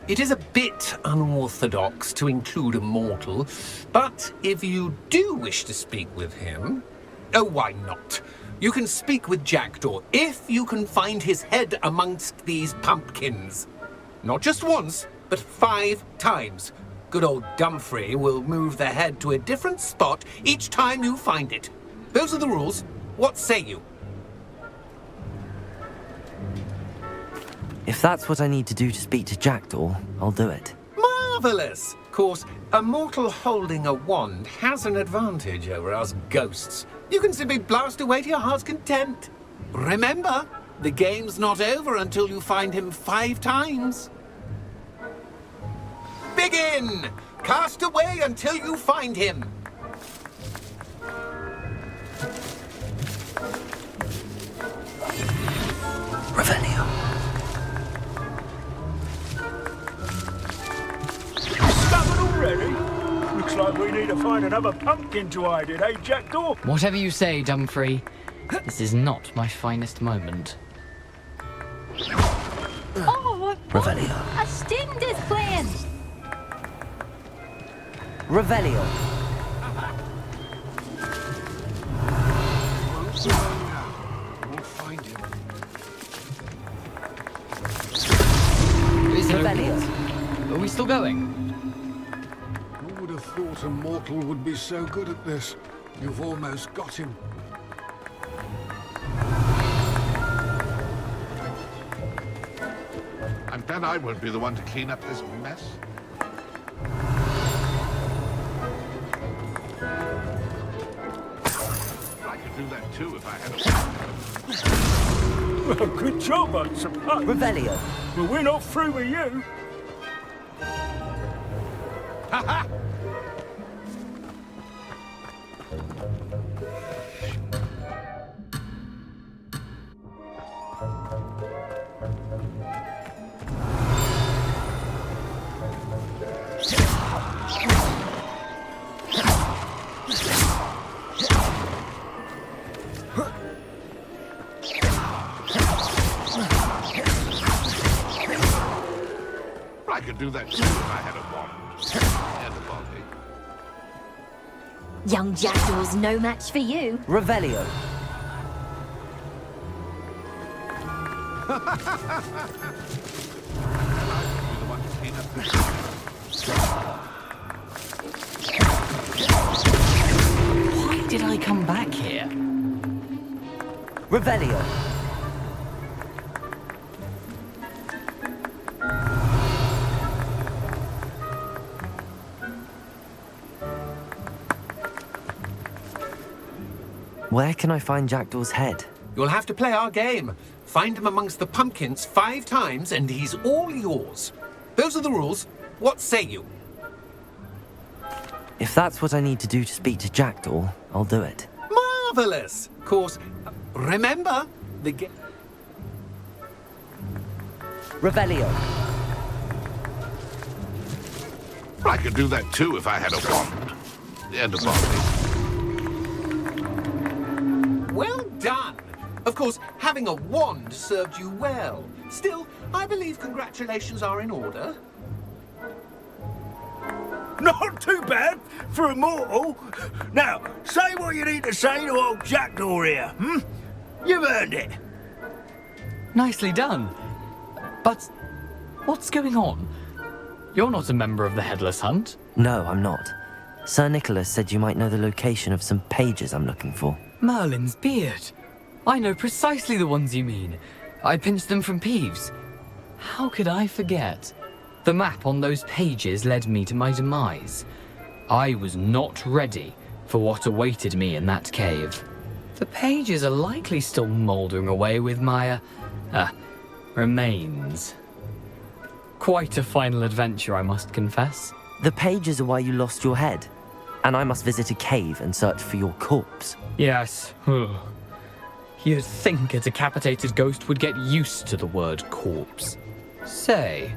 It is a bit unorthodox to include a mortal, but if you do wish to speak with him... Oh, why not? You can speak with Jackdaw if you can find his head amongst these pumpkins. Not just once, but 5 times. Good old Dumfrey will move the head to a different spot each time you find it. Those are the rules. What say you? If that's what I need to do to speak to Jackdaw, I'll do it. Marvellous! Of course, a mortal holding a wand has an advantage over us ghosts. You can simply blast away to your heart's content. Remember, the game's not over until you find him 5 times. Begin! Cast away until you find him. Revelio. Stubborn already? Looks like we need to find another pumpkin to hide in, eh, Jackdaw? Whatever you say, Dumfrey. This is not my finest moment. Oh, Revelio. a stint is playing. Revelio. We'll find him. Is Revelio. Are we still going? Who would have thought a mortal would be so good at this? You've almost got him. I'm glad I won't be the one to clean up this mess. I could do that too if I had Well, good job, I suppose. Revelio. But we're not through with you. Ha ha! I could do that too if I had a wand and a body. Young Jackdaw's no match for you. Revelio. Why did I come back here? Revelio. Where can I find Jackdaw's head? You'll have to play our game. Find him amongst the pumpkins 5 times and he's all yours. Those are the rules. What say you? If that's what I need to do to speak to Jackdaw, I'll do it. Marvellous! Of course, remember, the game... Revelio. I could do that too if I had a wand and a body. Well done! Of course, having a wand served you well. Still, I believe congratulations are in order. Not too bad for a mortal. Now, say what you need to say to old Jackdaw here, You've earned it. Nicely done. But what's going on? You're not a member of the Headless Hunt. No, I'm not. Sir Nicholas said you might know the location of some pages I'm looking for. Merlin's beard. I know precisely the ones you mean. I pinched them from Peeves. How could I forget? The map on those pages led me to my demise. I was not ready for what awaited me in that cave. The pages are likely still mouldering away with my, remains. Quite a final adventure, I must confess. The pages are why you lost your head, and I must visit a cave and search for your corpse. Yes. You'd think a decapitated ghost would get used to the word corpse. Say,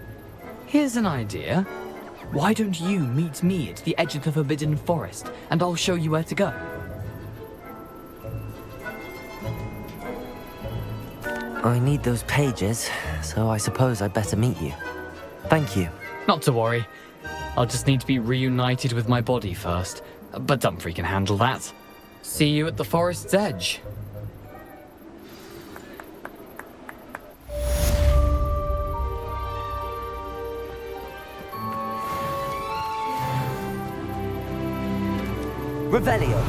here's an idea. Why don't you meet me at the edge of the Forbidden Forest, and I'll show you where to go? I need those pages, so I suppose I'd better meet you. Thank you. Not to worry. I'll just need to be reunited with my body first. But Dumfries can handle that. See you at the forest's edge. Revelio.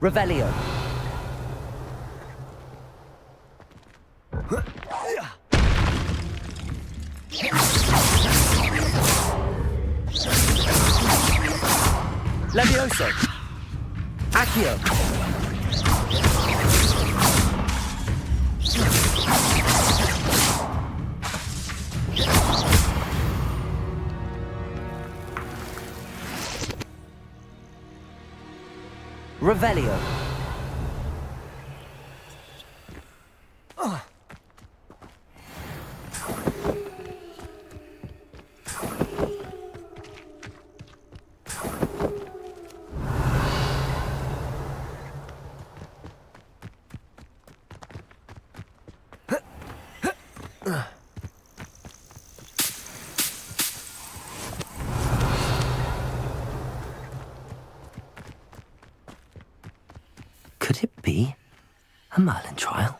Revelio. Levioso. Accio. Revelio. Could it be a Merlin trial?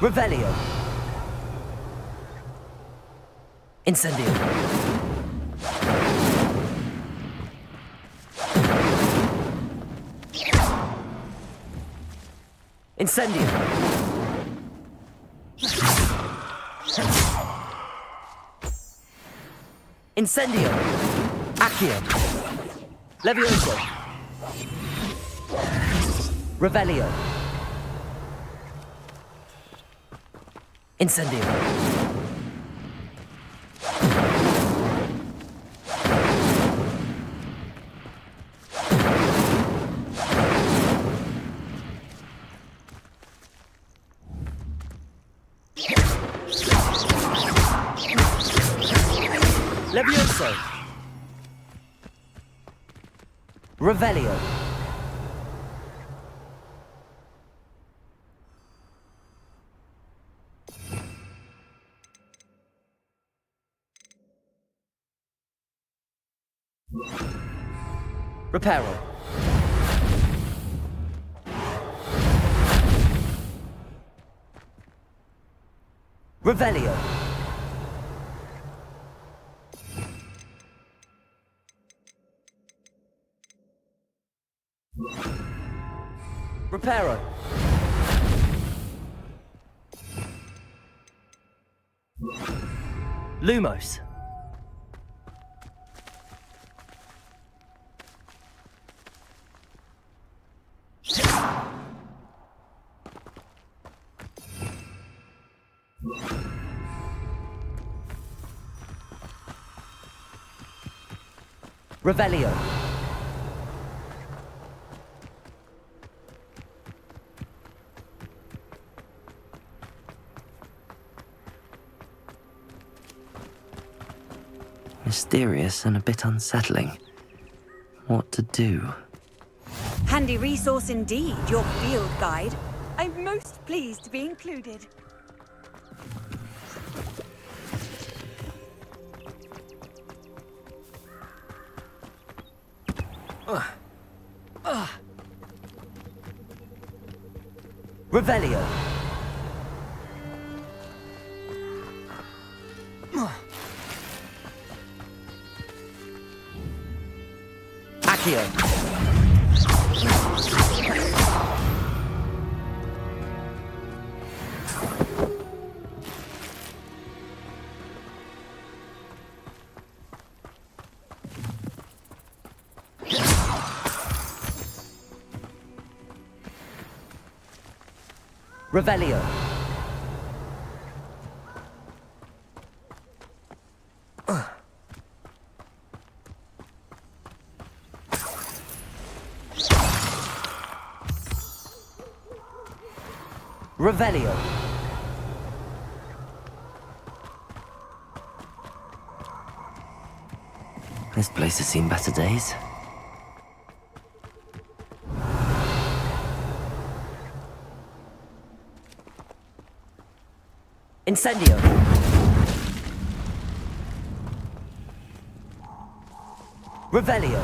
Revelio. Incendio. Incendio. Incendio. Accio. Levioso. Revelio. Incendio. Levioso. Revelio. Reparo. Revelio. Reparo. Lumos. Revelio. Mysterious and a bit unsettling. What to do? Handy resource indeed, your field guide. I'm most pleased to be included. Revelio. Accio. Revelio. Revelio. This place has seen better days. Incendio. Revelio.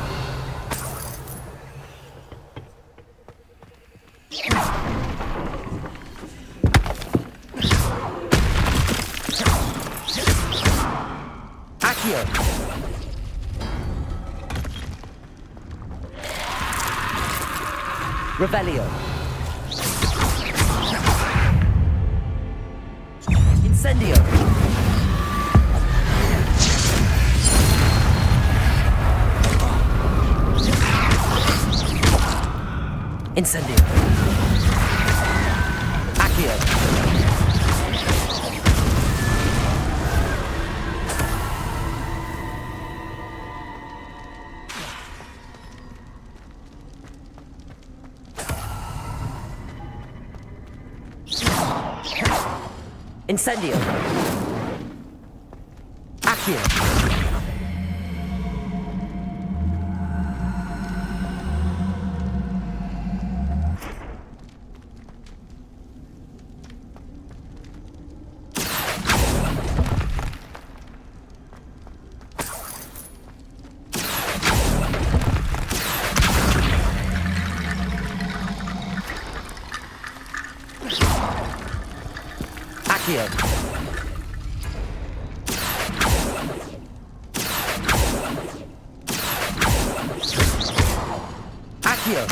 Accio. Revelio. Incendio. Incendio. Accio. Incendio. Accio. Accio. Accio.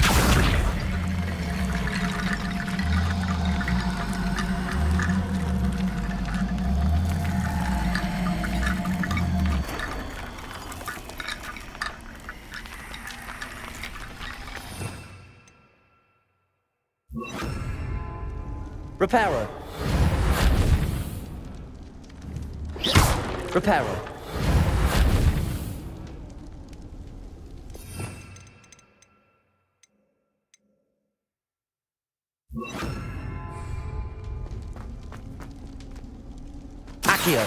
Reparo. Reparo. Accio.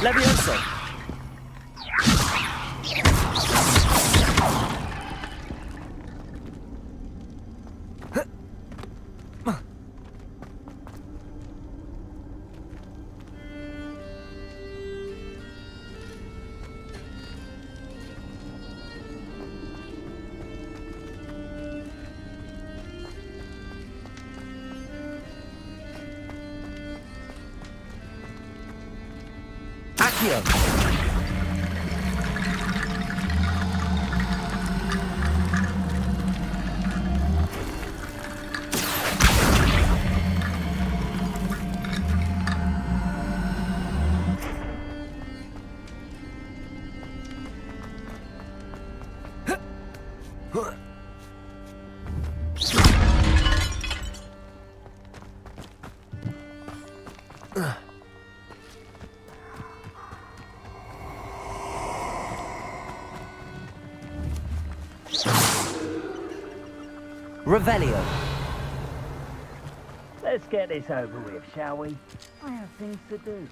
Levioso. Accio. Revelio. Let's get this over with, shall we? I have things to do.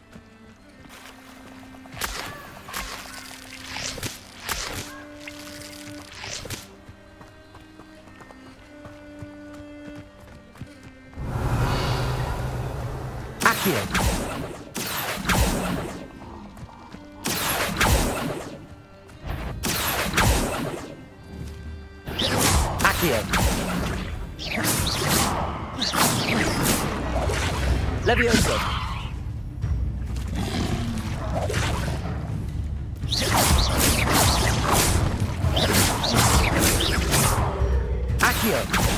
Accio. Accio. Levioso. Accio.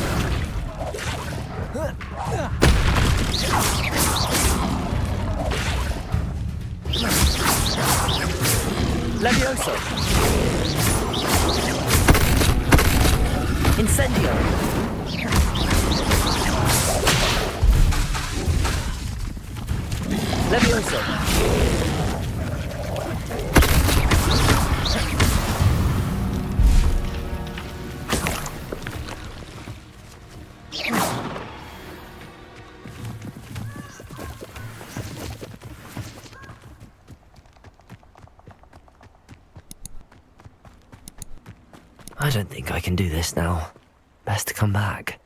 Levioso. Incendio. Levioso. I don't think I can do this now. Best to come back.